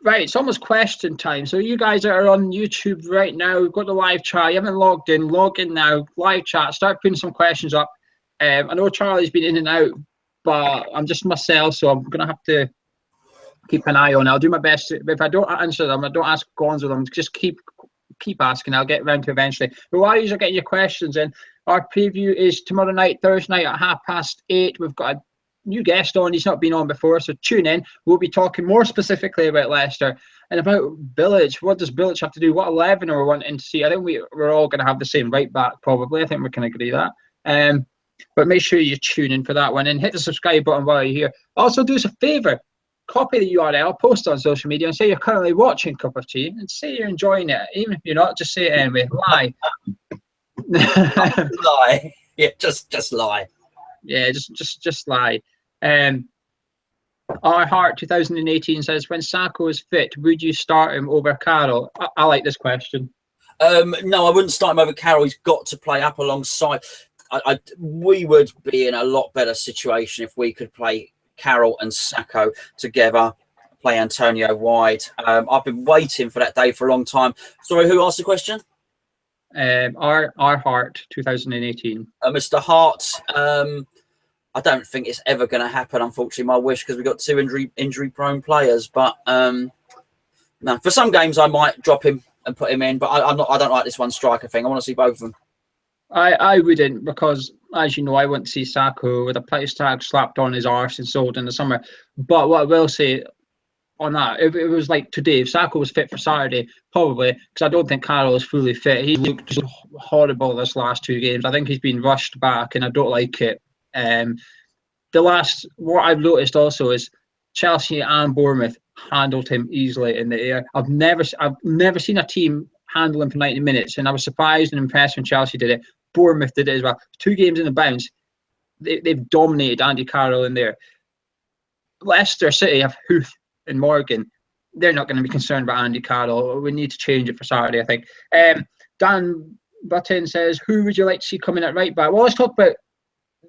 it's almost question time. So you guys that are on YouTube right now, we've got the live chat. You haven't logged in, log in now. Live chat. Start putting some questions up. I know Charlie's been in and out, but I'm just myself, so I'm gonna have to keep an eye on it. I'll do my best. If I don't answer them, I don't ask Gonzo them. Just keep asking. I'll get around to eventually. But while you're getting your questions in, our preview is tomorrow night, Thursday night at 8:30. We've got a new guest on. He's not been on before, so tune in. We'll be talking more specifically about Leicester and about Bilic. What does Bilic have to do? What 11 are we wanting to see? I think we're all going to have the same right back, probably. I think we can agree that. But make sure you tune in for that one and hit the subscribe button while you're here. Also, do us a favour. Copy the URL, post it on social media, and say you're currently watching Cup of Tea, and say you're enjoying it. Even if you're not, just say it anyway. Lie. Lie. Yeah, just lie. Yeah, just lie. Our Heart 2018 says, when Sakho is fit, would you start him over Carroll? I like this question. No, I wouldn't start him over Carroll. He's got to play up alongside. We would be in a lot better situation if we could play Carroll and Sakho together, play Antonio wide. I've been waiting for that day for a long time. Sorry, who asked the question? Our Heart 2018. Mr. Hart. I don't think it's ever going to happen, unfortunately, my wish, because we've got 2 injury-prone players. But no, for some games I might drop him and put him in, but I don't like this one striker thing. I want to see both of them. I wouldn't, because, as you know, I went to see Sakho with a price tag slapped on his arse and sold in the summer. But what I will say on that, if it was like today, if Sakho was fit for Saturday, probably, because I don't think Carroll is fully fit. He looked horrible this last 2 games. I think he's been rushed back, and I don't like it. What I've noticed also is Chelsea and Bournemouth handled him easily in the air. I've never seen a team handle him for 90 minutes, and I was surprised and impressed when Chelsea did it. Bournemouth did it as well. 2 games in the bounce, they've dominated Andy Carroll in there. Leicester City have Huth and Morgan. They're not going to be concerned about Andy Carroll. We need to change it for Saturday, I think. Dan Button says, who would you like to see coming at right back? Well, let's talk about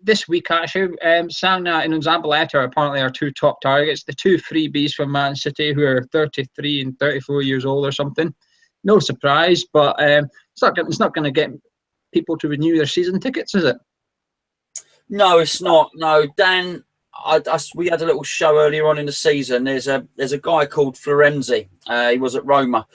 this week, actually. Sagna and Zabaleta apparently are 2 top targets. The 2 freebies from Man City, who are 33 and 34 years old or something. No surprise, but it's not going to get people to renew their season tickets, is it? No, it's not. No, Dan, we had a little show earlier on in the season. There's a guy called Florenzi. He was at Roma,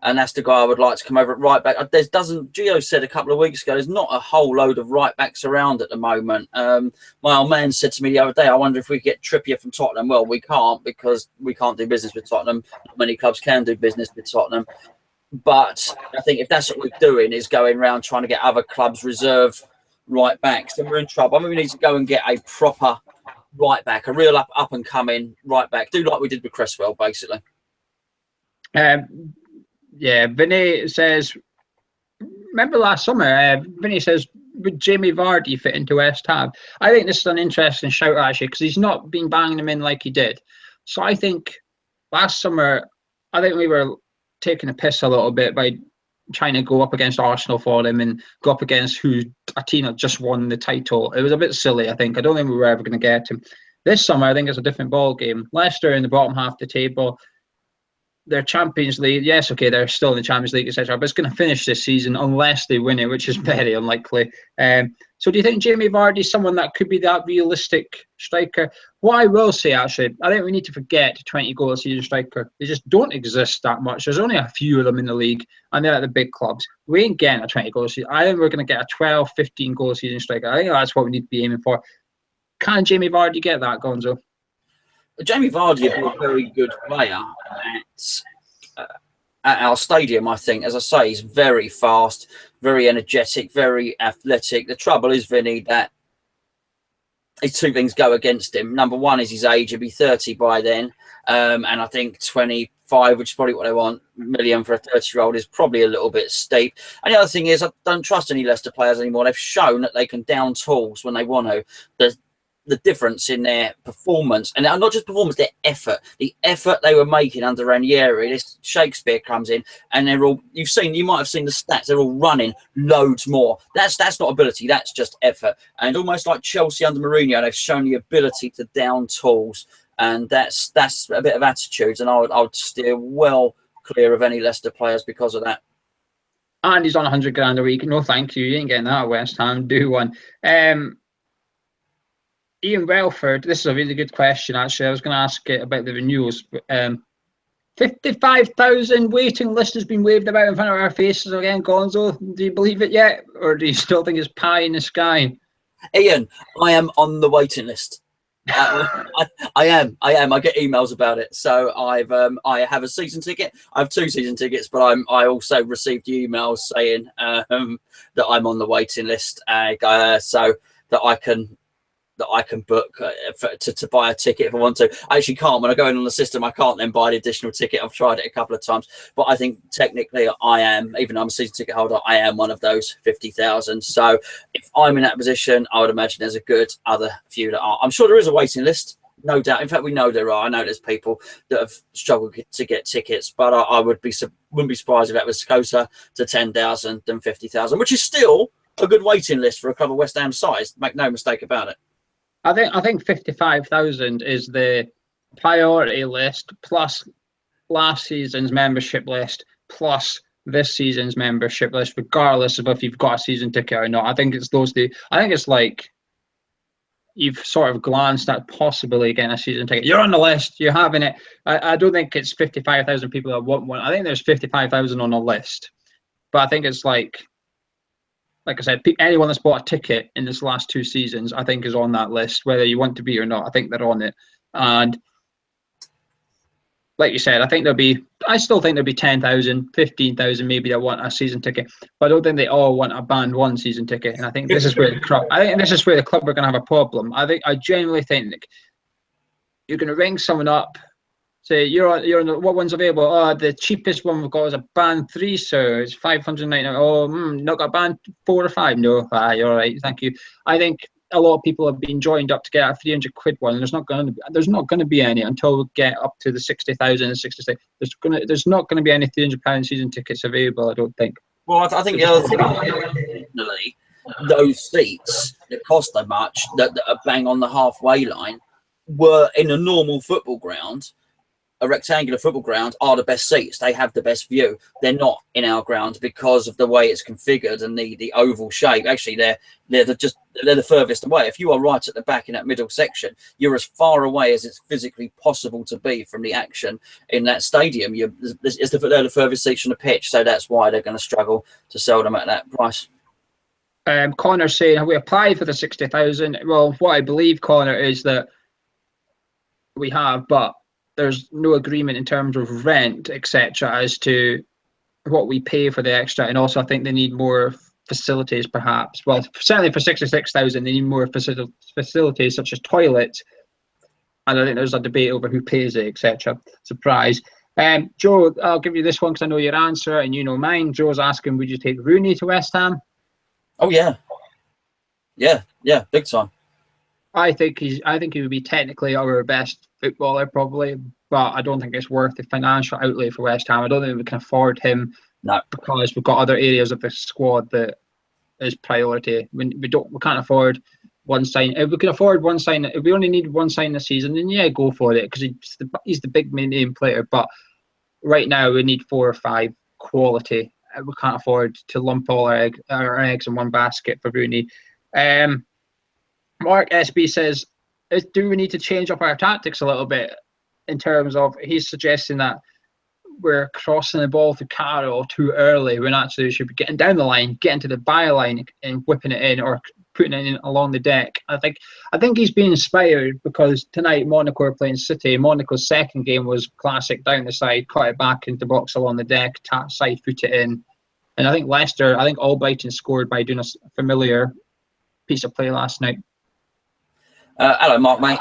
and that's the guy I would like to come over at right back. Gio said a couple of weeks ago, there's not a whole load of right backs around at the moment. My old man said to me the other day, I wonder if we could get Trippier from Tottenham. Well, we can't, because we can't do business with Tottenham. Not many clubs can do business with Tottenham. But I think if that's what we're doing, is going around trying to get other clubs reserve right backs, then we're in trouble. I mean, we need to go and get a proper right back, a real up and coming right back. Do like we did with Cresswell, basically. Yeah, Vinny says, remember last summer, Vinny says, would Jamie Vardy fit into West Ham? I think this is an interesting shout, actually, because he's not been banging them in like he did. So I think last summer, I think we were taking a piss a little bit by trying to go up against Arsenal for him and go up against a team that just won the title. It was a bit silly, I think. I don't think we were ever going to get him. This summer, I think it's a different ball game. Leicester in the bottom half of the table. Their Champions League, yes, okay, they're still in the Champions League, etc. But it's going to finish this season unless they win it, which is very unlikely. So do you think Jamie Vardy is someone that could be that realistic striker? What I will say, actually, I think we need to forget 20-goal a season striker. They just don't exist that much. There's only a few of them in the league, and they're at the big clubs. We ain't getting a 20-goal season. I think we're going to get a 12, 15-goal season striker. I think that's what we need to be aiming for. Can Jamie Vardy get that, Gonzo? Jamie Vardy is a very good player at our stadium, I think. As I say, he's very fast, very energetic, very athletic. The trouble is, Vinny, that these two things go against him. Number one is his age. He'll be 30 by then. And I think 25, which is probably what they want, million for a 30-year-old, is probably a little bit steep. And the other thing is, I don't trust any Leicester players anymore. They've shown that they can down tools when they want to. The difference in their performance, and not just performance, their effort, the effort they were making under Ranieri. This Shakespeare comes in, and they're all, you might have seen the stats, they're all running loads more. That's not ability, that's just effort. And almost like Chelsea under Mourinho, they've shown the ability to down tools, and that's a bit of attitudes, and I would steer well clear of any Leicester players because of that. And he's on 100 grand a week. No, thank you. You ain't getting that at West Ham. Do one. Ian Welford, this is a really good question, actually. I was going to ask it about the renewals. 55,000 waiting list has been waved about in front of our faces again, Gonzo. Do you believe it yet? Or do you still think it's pie in the sky? Ian, I am on the waiting list. I am. I get emails about it. So I have a season ticket. I have 2 season tickets, but I also received emails saying that I'm on the waiting list, so that I can book to buy a ticket if I want to. I actually can't. When I go in on the system, I can't then buy the additional ticket. I've tried it a couple of times, but I think technically I am, even though I'm a season ticket holder, I am one of those 50,000. So if I'm in that position, I would imagine there's a good other few that are. I'm sure there is a waiting list, no doubt. In fact, we know there are. I know there's people that have struggled to get tickets, but I wouldn't be surprised if that was closer to 10,000 than 50,000, which is still a good waiting list for a club of West Ham size. Make no mistake about it. I think 55,000 is the priority list, plus last season's membership list, plus this season's membership list, regardless of if you've got a season ticket or not. I think it's those two. I think it's like you've sort of glanced at possibly getting a season ticket. You're on the list. You're having it. I don't think it's 55,000 people that want one. I think there's 55,000 on the list. But I think it's like I said, anyone that's bought a ticket in this last 2 seasons, I think, is on that list, whether you want to be or not. I think they're on it. And like you said, I still think there'll be 10,000, 15,000 maybe that want a season ticket, but I don't think they all want a band 1 season ticket. And I think this is where the club are going to have a problem. I genuinely think you're going to ring someone up, say you're on what one's available. Oh, the cheapest one we've got is a band 3, sir. It's 590. Oh, not got a band 4 or 5. No, you're all right. Thank you. I think a lot of people have been joined up to get a 300 quid one. There's not going to be any until we get up to the 60,000 and 66. There's not going to be any £300 season tickets available, I don't think. Well, I think the other thing, those seats that cost that much, that are bang on the halfway line, were in a normal football ground. A rectangular football ground are the best seats. They have the best view. They're not in our ground because of the way it's configured and the oval shape. Actually, they're the furthest away. If you are right at the back in that middle section, you're as far away as it's physically possible to be from the action in that stadium. They're the furthest seats from the pitch, so that's why they're going to struggle to sell them at that price. Connor saying, have we applied for the 60,000? Well, what I believe, Connor, is that we have, but there's no agreement in terms of rent, etc., as to what we pay for the extra, and also I think they need more facilities, perhaps. Well, certainly for 66,000, they need more facilities such as toilets. And I think there's a debate over who pays it, etc. Surprise. Joe, I'll give you this one because I know your answer and you know mine. Joe's asking, would you take Rooney to West Ham? Oh yeah, big time. I think he would be technically our best footballer probably, but I don't think it's worth the financial outlay for West Ham. I don't think we can afford him. No, because we've got other areas of the squad that is priority. We can't afford one sign. If we can afford one sign, if we only need one sign this season, then yeah, go for it because he's the big name player. But right now we need 4 or 5 quality. We can't afford to lump all our eggs in one basket for Rooney. Mark SB says, do we need to change up our tactics a little bit in terms of, he's suggesting that we're crossing the ball to Carroll too early when actually we should be getting down the line, getting to the byline and whipping it in or putting it in along the deck. I think he's being inspired because tonight Monaco are playing City. Monaco's second game was classic down the side, cut it back into the box along the deck, side foot it in. And I think Leicester, Albrighton scored by doing a familiar piece of play last night. Hello, Mark, mate.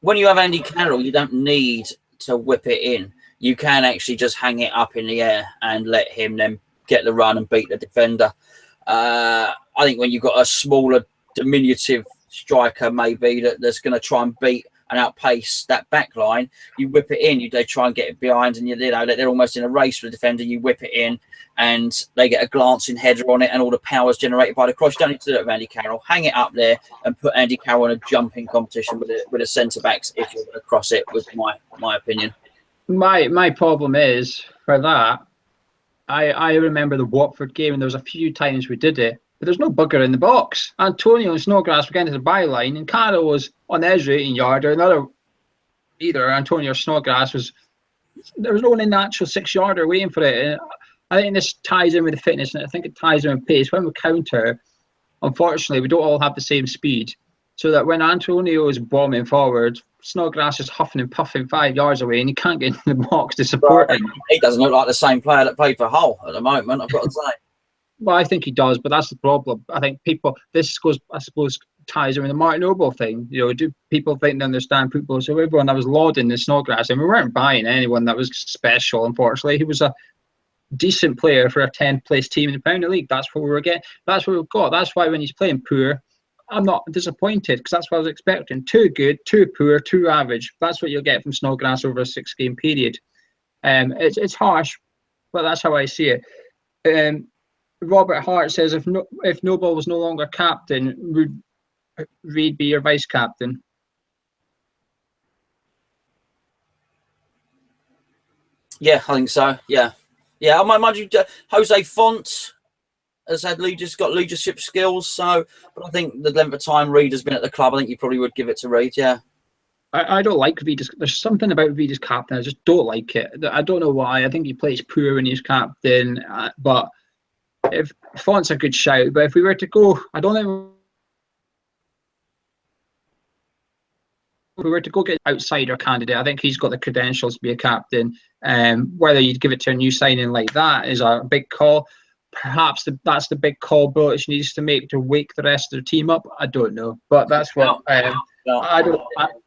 When you have Andy Carroll, you don't need to whip it in. You can actually just hang it up in the air and let him then get the run and beat the defender. I think when you've got a smaller, diminutive striker, maybe that's going to try and beat and outpace that back line, you whip it in. They try and get it behind, and they're almost in a race with the defender. You whip it in, and they get a glancing header on it, and all the power's generated by the cross. You don't need to do it with Andy Carroll. Hang it up there and put Andy Carroll in a jumping competition with the centre backs if you're going to cross it. Was my opinion. My problem is for that. I remember the Watford game, and there was a few times we did it, but there's no bugger in the box. Antonio and Snodgrass were getting to the byline, and Carroll was on his 18-yarder. Either Antonio or Snodgrass there was no natural 6-yarder waiting for it. And I think this ties in with the fitness, and I think it ties in with pace. When we counter, unfortunately, we don't all have the same speed. So that when Antonio is bombing forward, Snodgrass is huffing and puffing 5 yards away, and he can't get in the box to support him. He doesn't look like the same player that played for Hull at the moment, I've got to say. Well, I think he does, but that's the problem. I think this goes, I suppose, ties in with the Mark Noble thing. Do people think they understand football? So everyone that was lauding the Snodgrass, and we weren't buying anyone that was special, unfortunately. He was a decent player for a 10th place team in the Premier League. That's what we were getting. That's what we've got. That's why when he's playing poor, I'm not disappointed because that's what I was expecting. Too good, too poor, too average. That's what you'll get from Snodgrass over a 6-game period. It's harsh, but that's how I see it. Robert Hart says, if Noble was no longer captain, would Reid be your vice captain? Yeah, I think so. Yeah. I might mind you, Jose Font has got leadership skills. So, but I think the length of time Reid has been at the club, I think you probably would give it to Reid. Yeah. I don't like Reid. There's something about Reid as captain. I just don't like it. I don't know why. I think he plays poor when he's captain. But if Font's a good shout, but if we were to go, I don't think if we were to go get an outsider candidate, I think he's got the credentials to be a captain. Whether you'd give it to a new signing like that is a big call. Perhaps that's the big call Bilic needs to make to wake the rest of the team up. I don't know, but that's what I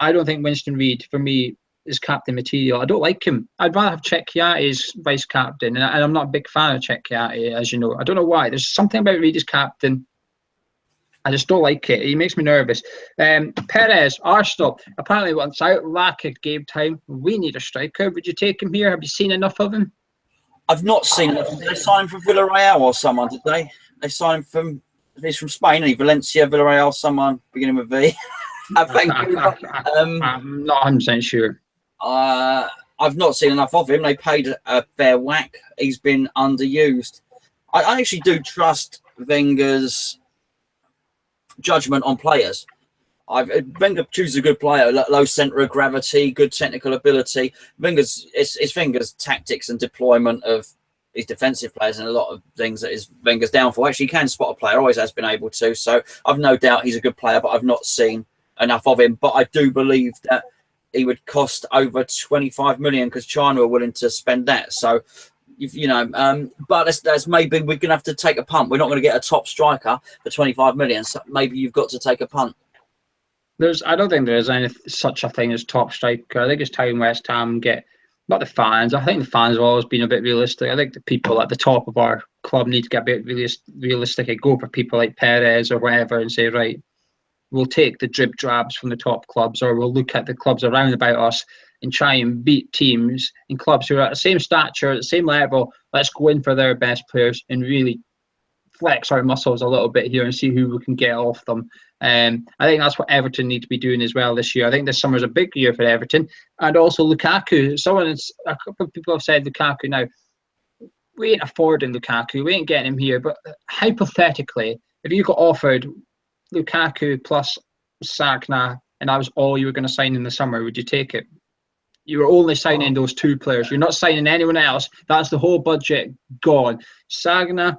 don't think Winston Reid for me is captain material. I don't like him. I'd rather have Cech Kouyaté as vice captain, and I'm not a big fan of Cech Kouyaté, as you know. I don't know why. There's something about Reid as captain. I just don't like it. He makes me nervous. Perez, Arsenal, apparently wants out. Lack of game time. We need a striker. Would you take him here? Have you seen enough of him? I've not seen enough. Did they sign him from Villarreal or someone? Did they? They signed him from. He's from Spain, isn't he? Valencia, Villarreal, someone beginning with V. I'm not 100% sure. I've not seen enough of him. They paid a fair whack. He's been underused. I actually do trust Wenger's judgment on players. Wenger chooses a good player, low centre of gravity, good technical ability. It's Wenger's tactics and deployment of his defensive players and a lot of things that is Wenger's downfall. Actually, he can spot a player, always has been able to. So I've no doubt he's a good player, but I've not seen enough of him. But I do believe that he would cost over 25 million because China are willing to spend that. So, but that's maybe we're going to have to take a punt. We're not going to get a top striker for 25 million. So maybe you've got to take a punt. I don't think there is any such a thing as top striker. I think it's time West Ham get, not the fans. I think the fans have always been a bit realistic. I think the people at the top of our club need to get a bit realistic and go for people like Perez or whatever and say, right, we'll take the drib drabs from the top clubs, or we'll look at the clubs around about us and try and beat teams and clubs who are at the same stature, at the same level. Let's go in for their best players and really flex our muscles a little bit here and see who we can get off them. I think that's what Everton need to be doing as well this year. I think this summer's a big year for Everton, and also Lukaku. A couple of people have said Lukaku. Now, we ain't affording Lukaku. We ain't getting him here. But hypothetically, if you got offered Lukaku plus Sagna and that was all you were going to sign in the summer, would you take it? You were only signing those two players. You're not signing anyone else. That's the whole budget gone. Sagna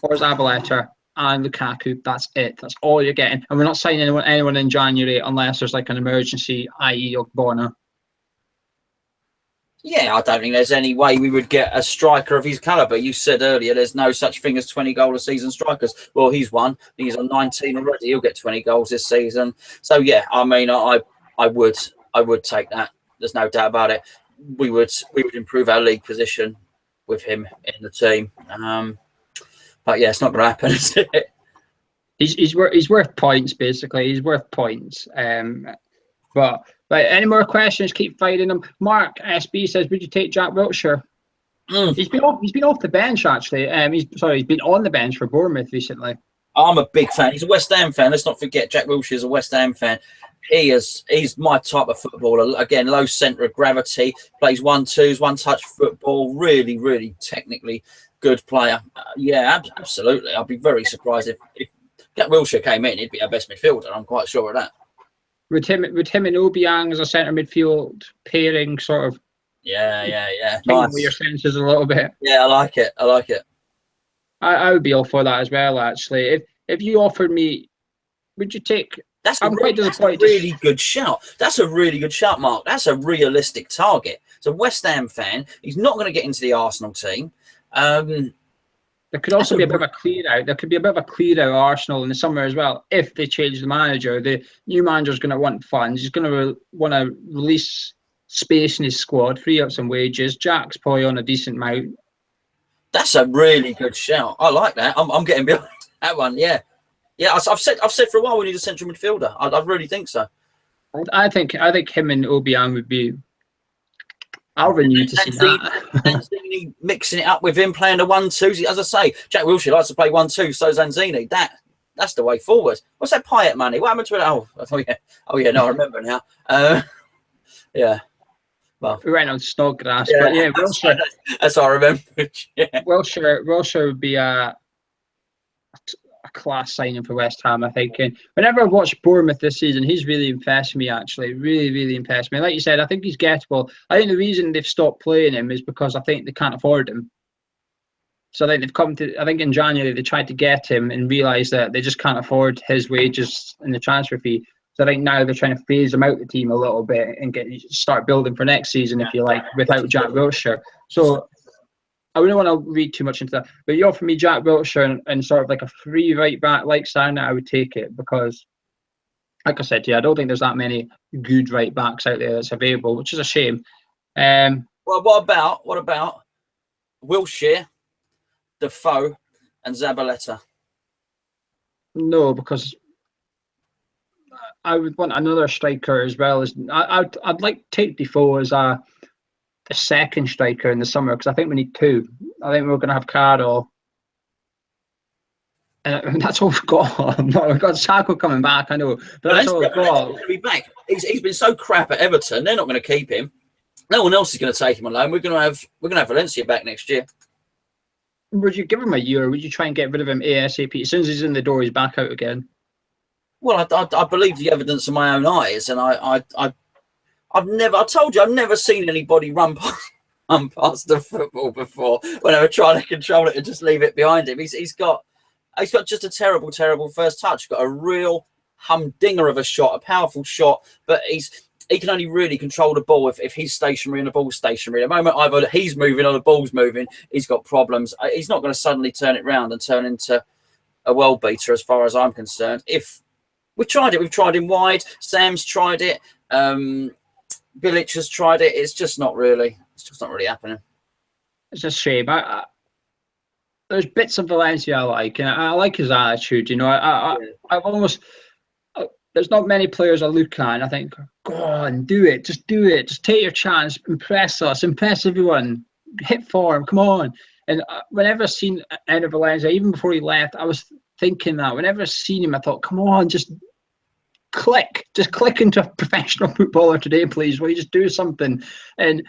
or Zabaleta and Lukaku, that's it. That's all you're getting. And we're not signing anyone in January unless there's like an emergency, i.e. Ogbonna. Yeah, I don't think there's any way we would get a striker of his calibre. You said earlier there's no such thing as 20 goal a season strikers. Well, he's one. He's on 19 already. He'll get 20 goals this season. So yeah, I mean, I would take that. There's no doubt about it. We would improve our league position with him in the team. But yeah, it's not going to happen, is it? He's worth points, basically. He's worth points. But right, any more questions? Keep fighting them. Mark SB says, "Would you take Jack Wilshere?" He's been off the bench actually. He's been on the bench for Bournemouth recently. I'm a big fan. He's a West Ham fan. Let's not forget Jack Wilshere is a West Ham fan. He's my type of footballer. Again, low centre of gravity. Plays 1-2s, one-touch football. Really, really technically good player. Yeah, absolutely. I'd be very surprised if Jack Wilshere came in. He'd be our best midfielder. I'm quite sure of that. Would him and Obiang as a centre midfield pairing sort of? Yeah. Nice. With your senses a little bit. Yeah, I like it. I would be all for that as well. Actually, if you offered me, would you take? That's a really good shout. That's a really good shout, Mark. That's a realistic target. It's a West Ham fan. He's not going to get into the Arsenal team. There could also be a bit of a clear out. There could be a bit of a clear out Arsenal in the summer as well. If they change the manager, the new manager's going to want funds. He's going to want to release space in his squad, free up some wages. Jack's probably on a decent amount. That's a really good shout. I like that. I'm getting behind that one. Yeah. I've said for a while we need a central midfielder. I really think so. I think him and Obiang would be. I'll renew to see that. Zanzini mixing it up with him playing the 1-2s. As I say, Jack Wilshere likes to play 1-2. So Zanzini, that's the way forward. What's that Payet money? What happened to it? Oh yeah. No, I remember now. Yeah. Well, we went on Snodgrass, but yeah, Wilshere. That's all I remember. Yeah. Wilshere would be a class signing for West Ham, I think. And whenever I've watched Bournemouth this season, he's really impressed me, actually. Really, really impressed me. Like you said, I think he's gettable. I think the reason they've stopped playing him is because I think they can't afford him. So I think in January they tried to get him and realised that they just can't afford his wages and the transfer fee. So I think now they're trying to phase him out the team a little bit and start building for next season, if you like, without Jack Wilshere. So I wouldn't want to read too much into that. But you offer me Jack Wilshere and sort of like a free right back like Sana, I would take it because, like I said to you, I don't think there's that many good right backs out there that's available, which is a shame. Well, what about Wilshere, Defoe, and Zabaleta? No, because I would want another striker as well. I'd like to take Defoe as a second striker in the summer because I think we need two. I think we're going to have Carroll. And that's all we've got. We've got Sako coming back, I know. But that's all we've got. He'll be back. He's been so crap at Everton. They're not going to keep him. No one else is going to take him on loan. We're going to have Valencia back next year. Would you give him a year? Or would you try and get rid of him ASAP? As soon as he's in the door, he's back out again. Well, I believe the evidence of my own eyes, and I've never seen anybody run past the football before when they were trying to control it and just leave it behind him. He's got just a terrible first touch. Got a real humdinger of a shot, a powerful shot, but he can only really control the ball if he's stationary and the ball's stationary. The moment either he's moving or the ball's moving, he's got problems. He's not going to suddenly turn it round and turn into a world beater, as far as I'm concerned. If we tried it, we've tried him wide. Sam's tried it. Bilic has tried it. It's just not really happening. It's a shame. There's bits of Valencia I like, and I like his attitude. You know, I've almost. There's not many players I look at and I think, go on, do it, just take your chance, impress us, impress everyone, hit form, come on. And whenever I've seen Enner Valencia, even before he left, I was thinking that. Whenever I've seen him, I thought, come on, just click into a professional footballer today, please. Will you just do something? And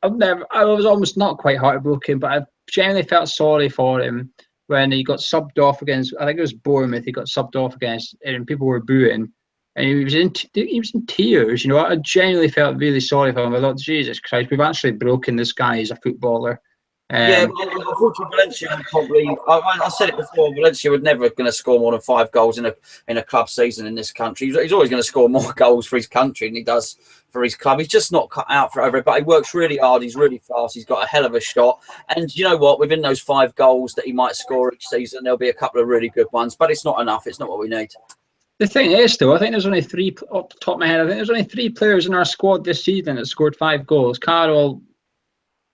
I was almost not quite heartbroken, but I genuinely felt sorry for him when he got subbed off against, I think it was Bournemouth, he got subbed off against, and people were booing. And he was in tears, you know. I genuinely felt really sorry for him. I thought, Jesus Christ, we've actually broken this guy as a footballer. Yeah, unfortunately, Valencia would probably. I said it before. Valencia would never going to score more than 5 goals in a club season in this country. He's always going to score more goals for his country than he does for his club. He's just not cut out for over it. But he works really hard. He's really fast. He's got a hell of a shot. And you know what? Within those 5 goals that he might score each season, there'll be a couple of really good ones. But it's not enough. It's not what we need. The thing is, though, I think there's only 3 off the top of my head. I think there's only 3 players in our squad this season that scored 5 goals. Carroll,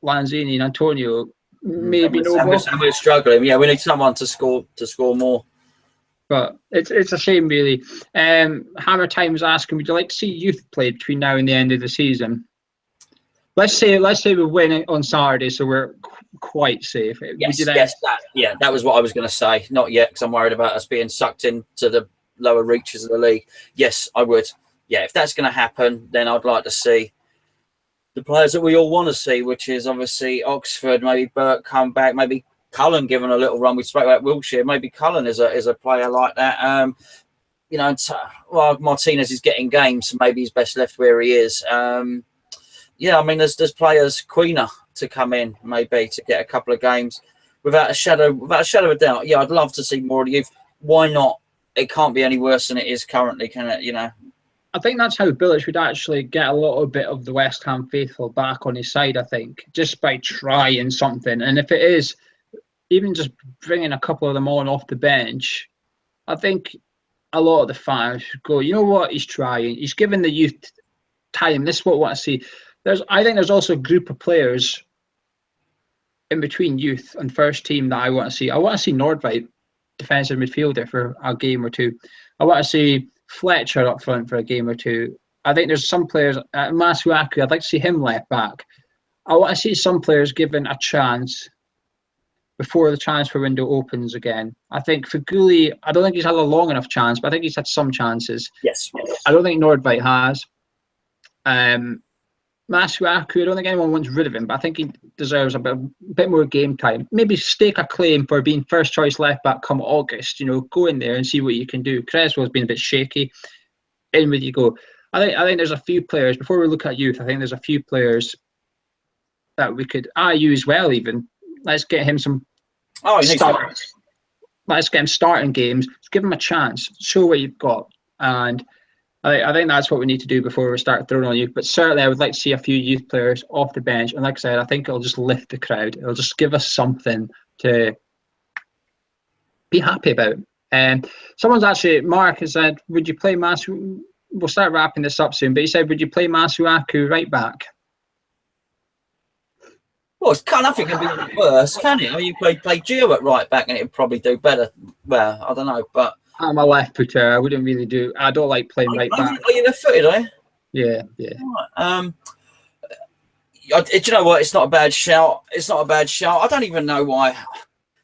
Lanzini, and Antonio. Maybe no more. We're struggling. Yeah, we need someone to score more. But it's a shame, really. Hammer Time was asking, would you like to see youth played between now and the end of the season? Let's say we win on Saturday, so we're quite safe. That was what I was going to say. Not yet, because I'm worried about us being sucked into the lower reaches of the league. Yes, I would. Yeah, if that's going to happen, then I'd like to see the players that we all want to see, which is obviously Oxford, maybe Burke come back, maybe Cullen given a little run. We spoke about Wiltshire. Maybe Cullen is a player like that. You know, Martinez is getting games, so maybe he's best left where he is. Yeah, I mean, there's players, Queener to come in maybe to get a couple of games without a shadow of a doubt. Yeah, I'd love to see more of the youth. Why not? It can't be any worse than it is currently, can it? You know. I think that's how Bilic would actually get a little bit of the West Ham faithful back on his side, I think, just by trying something. And if it is even just bringing a couple of them on off the bench, I think a lot of the fans should go, you know what, he's trying. He's giving the youth time. This is what I want to see. I think there's also a group of players in between youth and first team that I want to see. I want to see Nordveit, defensive midfielder, for a game or two. I want to see Fletcher up front for a game or two. I think there's some players, Masuaku, I'd like to see him left back. I want to see some players given a chance before the transfer window opens again. I think Feghouli, I don't think he's had a long enough chance, but I think he's had some chances. Yes. I don't think Nordveit has. Masuaku, I don't think anyone wants rid of him, but I think he deserves a bit more game time. Maybe stake a claim for being first choice left back come August. You know, go in there and see what you can do. Cresswell's been a bit shaky. In with you go. I think there's a few players, before we look at youth, I think there's a few players that we could use well even. Let's get him some starts. Let's get him starting games. Let's give him a chance. Show what you've got. And I think that's what we need to do before we start throwing on youth. But certainly I would like to see a few youth players off the bench. And like I said, I think it'll just lift the crowd. It'll just give us something to be happy about. And someone's actually, Mark has said, would you play Masu? We'll start wrapping this up soon. But he said, would you play Masuaku right back? Well, nothing can be worse, can it? I mean, you play Gio at right back and it would probably do better. Well, I don't know, but I'm a left footer. I wouldn't really do. I don't like playing right back. Are you left footed, are you? Yeah. Right. Do you know what? It's not a bad shout. I don't even know why.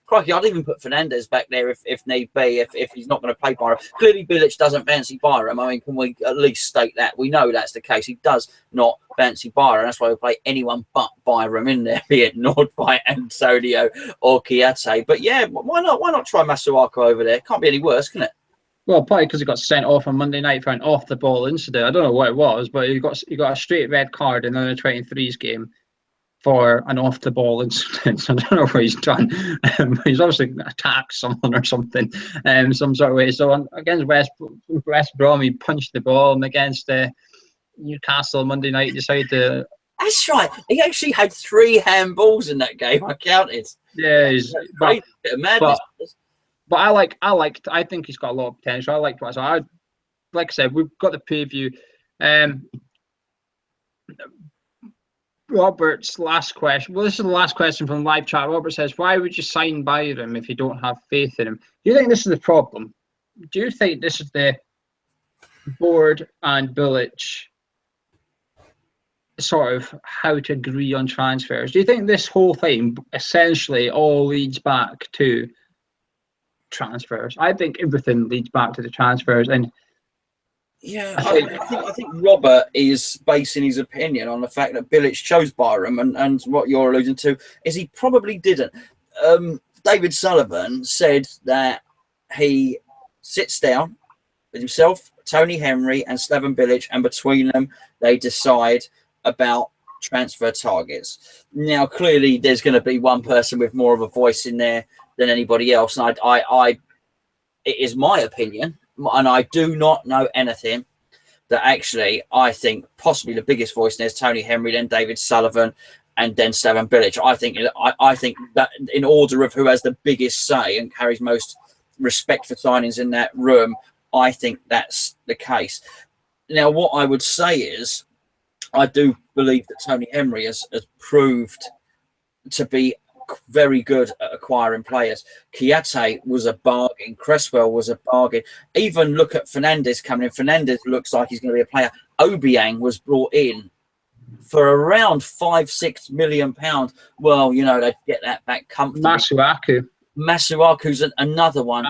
Crikey, I'd even put Fernandez back there if need be, if he's not going to play Byram. Clearly, Bilic doesn't fancy Byram. I mean, can we at least state that? We know that's the case. He does not fancy Byram. That's why we play anyone but Byram in there, be it Nordveit, Antonio or Kiate. But yeah, why not? Why not try Masuaku over there? Can't be any worse, can it? Well, probably because he got sent off on Monday night for an off-the-ball incident. I don't know what it was, but he got a straight red card in the under-23s game for an off-the-ball incident. So I don't know what he's done. He's obviously attacked someone or something, some sort of way. So against West Brom, he punched the ball, and against Newcastle Monday night decided to. That's right. He actually had 3 handballs in that game. I counted. Yeah, Crazy bit of madness. But I think he's got a lot of potential. I liked what I saw. Like I said, we've got the preview. Robert's last question. Well, this is the last question from live chat. Robert says, "Why would you sign Byram if you don't have faith in him?" Do you think this is the problem? Do you think this is the board and Bilic sort of how to agree on transfers? Do you think this whole thing essentially all leads back to transfers? I think everything leads back to the transfers, and yeah, I think Robert is basing his opinion on the fact that Bilic chose Byram, and what you're alluding to is he probably didn't. David Sullivan said that he sits down with himself, Tony Henry, and Slaven Bilic, and between them they decide about transfer targets. Now, clearly, there's going to be one person with more of a voice in there than anybody else, and it is my opinion. And I do not know anything that actually I think possibly the biggest voice in there is Tony Henry, then David Sullivan, and then Slaven Bilic. I think that in order of who has the biggest say and carries most respect for signings in that room, I think that's the case. Now, what I would say is I do believe that Tony Henry has proved to be very good at acquiring players. Kiate was a bargain. Cresswell was a bargain. Even look at Fernandes coming in. Fernandes looks like he's going to be a player. Obiang was brought in for around £5-6 million. Well, you know, they'd get that back comfortably. Masuaku's another one.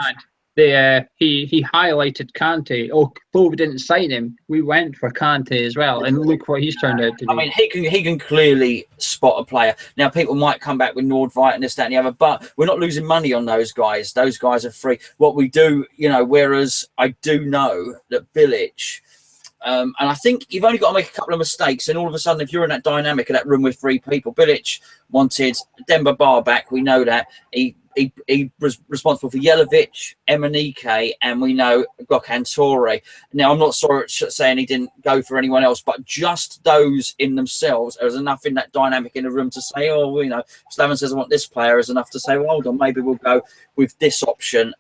He highlighted Kante. Although we didn't sign him, we went for Kante as well, and look what he's turned out to be. I mean, he can clearly spot a player. Now, people might come back with Nordveit and this, that, and the other, but we're not losing money on those guys. Those guys are free. What we do, you know, whereas I do know that Bilic, and I think you've only got to make a couple of mistakes, and all of a sudden, if you're in that dynamic of that room with 3 people, Bilic wanted Demba Ba back. We know that he was responsible for Jelavic, Emenike, and we know Gökhan Toure. Now, I'm not saying he didn't go for anyone else, but just those in themselves, there was enough in that dynamic in the room to say, oh, you know, Slaven says I want this player, is enough to say, well, hold on, maybe we'll go with this option.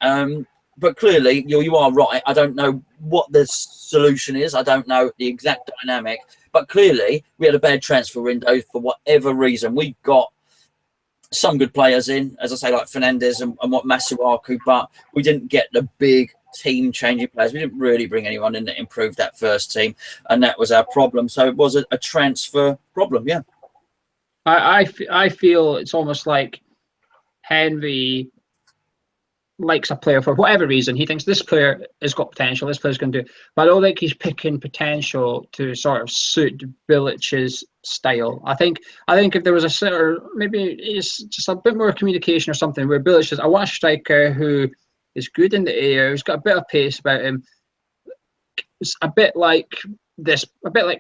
But clearly, you are right. I don't know what the solution is. I don't know the exact dynamic. But clearly, we had a bad transfer window for whatever reason. We got some good players in, as I say, like Fernandes and what Masuaku, but we didn't get the big team-changing players. We didn't really bring anyone in that improved that first team, and that was our problem. So it was a transfer problem, yeah. I feel it's almost like Henry likes a player for whatever reason. He thinks this player has got potential, this player's going to do it. But I don't think he's picking potential to sort of suit Bilic's style. I think if there was a sort of, maybe it's just a bit more communication or something where Bilic says, I want a striker who is good in the air, who's got a bit of pace about him. It's a bit like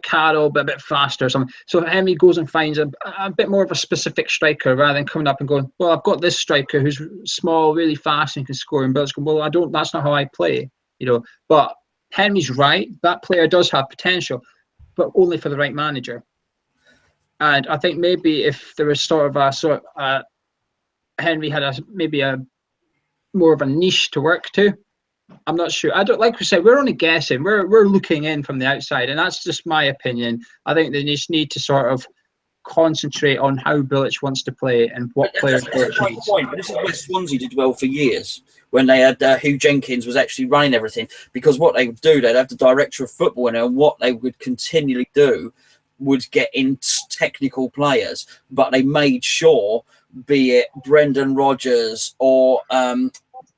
Carroll, but a bit faster or something. So Henry goes and finds a bit more of a specific striker rather than coming up and going, well, I've got this striker who's small, really fast and can score. And Bilic's going, well, that's not how I play, you know. But Henry's right. That player does have potential, but only for the right manager. And I think maybe if there was Henry had maybe a more of a niche to work to. I'm not sure. I don't, like we said, we're only guessing. We're looking in from the outside, and that's just my opinion. I think they just need to sort of concentrate on how Bilic wants to play and what players Bilic needs. Point. But this is where Swansea did well for years when they had Hugh Jenkins was actually running everything, because what they would do, they'd have the director of football in, and what they would continually do would get in technical players, but they made sure, be it Brendan Rodgers or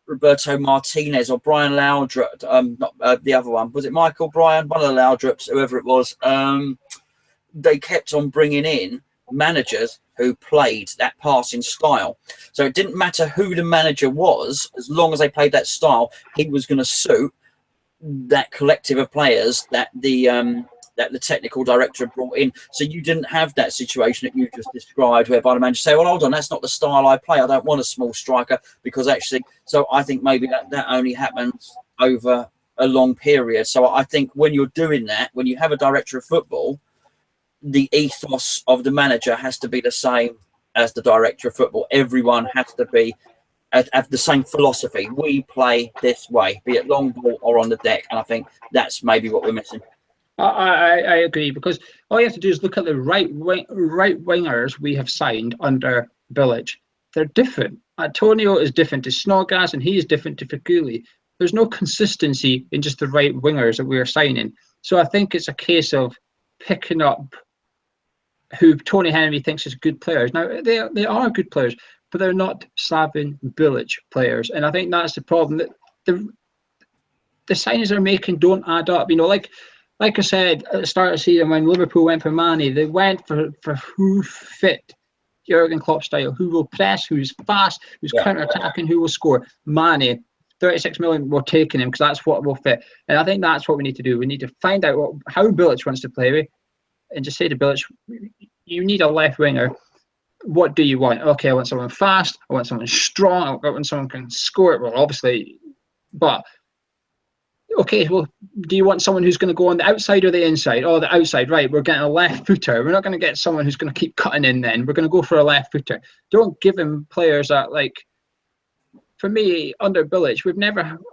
Roberto Martinez or Brian Laudrup, not the other one, was it Michael Bryan? One of the Laudrups, whoever it was. They kept on bringing in managers who played that passing style. So it didn't matter who the manager was, as long as they played that style, he was going to suit that collective of players that the technical director had brought in. So you didn't have that situation that you just described, whereby the manager say, well, hold on, that's not the style I play. I don't want a small striker, because actually, so I think maybe that only happens over a long period. So I think when you're doing that, when you have a director of football, the ethos of the manager has to be the same as the director of football. Everyone has to be have the same philosophy. We play this way, be it long ball or on the deck. And I think that's maybe what we're missing. I agree, because all you have to do is look at the right wingers we have signed under Bilic. They're different. Antonio is different to Snodgrass, and he is different to Feghouli. There's no consistency in just the right wingers that we are signing. So I think it's a case of picking up who Tony Henry thinks is good players. Now, they are good players, but they're not Slaven Bilic players. And I think that's the problem, that the signings they're making don't add up. You know, like I said at the start of the season, when Liverpool went for Mane, they went for who fit Jurgen Klopp style, who will press, who's fast, who's counter-attacking, who will score. Mane, 36 million, we're taking him because that's what will fit. And I think that's what we need to do. We need to find out how Bilic wants to play, and just say to Bilic, you need a left winger. What do you want? Okay, I want someone fast. I want someone strong. I want someone who can score it. Well, obviously, but okay, well, do you want someone who's going to go on the outside or the inside? Oh, the outside, right. We're getting a left footer. We're not going to get someone who's going to keep cutting in then. We're going to go for a left footer. Don't give him players that, like, for me, under Bilic,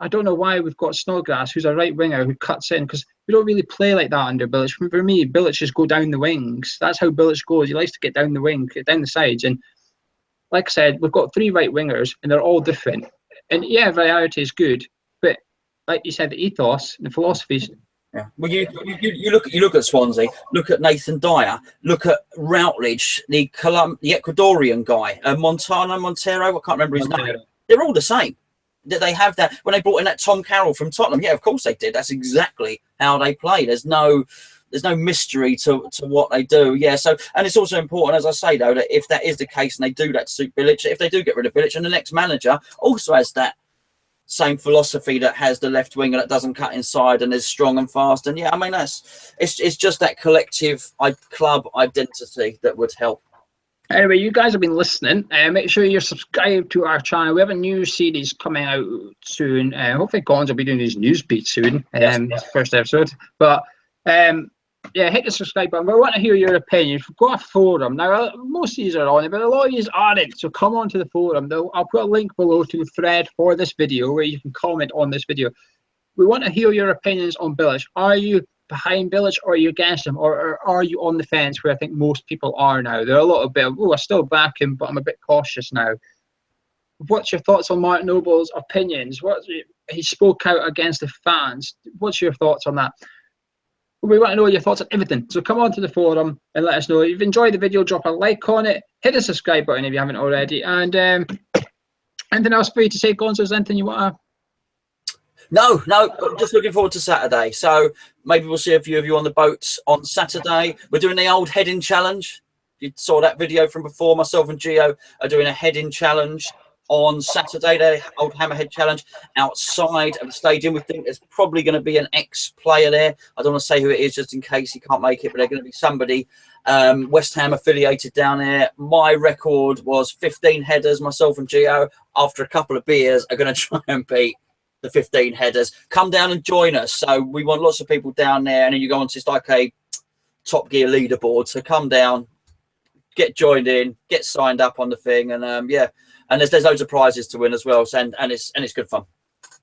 I don't know why we've got Snodgrass, who's a right winger who cuts in, because we don't really play like that under Bilic. For me, Bilic just go down the wings. That's how Bilic goes. He likes to get down the wing, get down the sides. And like I said, we've got 3 right wingers, and they're all different. And yeah, variety is good, but like you said, the ethos and the philosophies. Yeah. Well, you look at Swansea, look at Nathan Dyer, look at Routledge, the Ecuadorian guy, Montero, I can't remember his name. They're all the same. They have that. When they brought in that Tom Carroll from Tottenham, yeah, of course they did. That's exactly how they play. There's no mystery to what they do. Yeah. So, and it's also important, as I say, though, that if that is the case and they do that to suit Bilic, if they do get rid of Bilic, and the next manager also has that same philosophy, that has the left winger that doesn't cut inside and is strong and fast. And yeah, I mean, it's just that collective club identity that would help. Anyway, you guys have been listening. Make sure you're subscribed to our channel. We have a new series coming out soon. Hopefully, Gons will be doing these news beats soon. First episode. But yeah, hit the subscribe button. We want to hear your opinion. We've got a forum. Now, most of these are on it, but a lot of these aren't. So come on to the forum. I'll put a link below to the thread for this video where you can comment on this video. We want to hear your opinions on Bilic. Are you behind Bilic, or are you against him, or are you on the fence, where I think most people are now? They're a little bit, I still back him, but I'm a bit cautious now. What's your thoughts on Mark Noble's opinions? He spoke out against the fans. What's your thoughts on that? We want to know your thoughts on everything. So come on to the forum and let us know. If you've enjoyed the video, drop a like on it. Hit the subscribe button if you haven't already. And anything else for you to say, Gonzo? Is there anything you want to... No, just looking forward to Saturday. So maybe we'll see a few of you on the boats on Saturday. We're doing the old heading challenge. You saw that video from before. Myself and Gio are doing a heading challenge on Saturday, the old Hammerhead challenge outside of the stadium. We think there's probably going to be an ex-player there. I don't want to say who it is just in case he can't make it, but they're going to be somebody West Ham affiliated down there. My record was 15 headers. Myself and Gio, after a couple of beers, are going to try and beat the 15 headers. Come down and join us. So we want lots of people down there, and then you go on to, it's like a Top Gear leaderboard. So come down, get joined in, get signed up on the thing, and yeah, and there's loads of prizes to win as well. So, and it's good fun.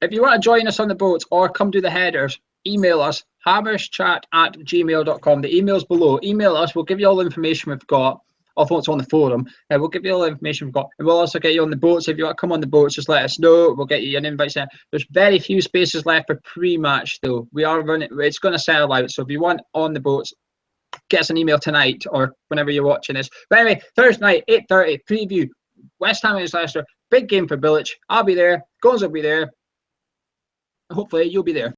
If you want to join us on the boats or come do the headers, email us hammerschat@gmail.com. The email's below. Email us. We'll give you all the information we've got. Although it's on the forum, we'll give you all the information we've got, and we'll also get you on the boats. If you want to come on the boats, just let us know. We'll get you an invite sent. There's very few spaces left for pre-match, though. We are running; it's going to sell out. So if you want on the boats, get us an email tonight or whenever you're watching this. But anyway, Thursday night, 8:30 preview. West Ham against Leicester. Big game for Bilic. I'll be there. Gonzo will be there. Hopefully, you'll be there.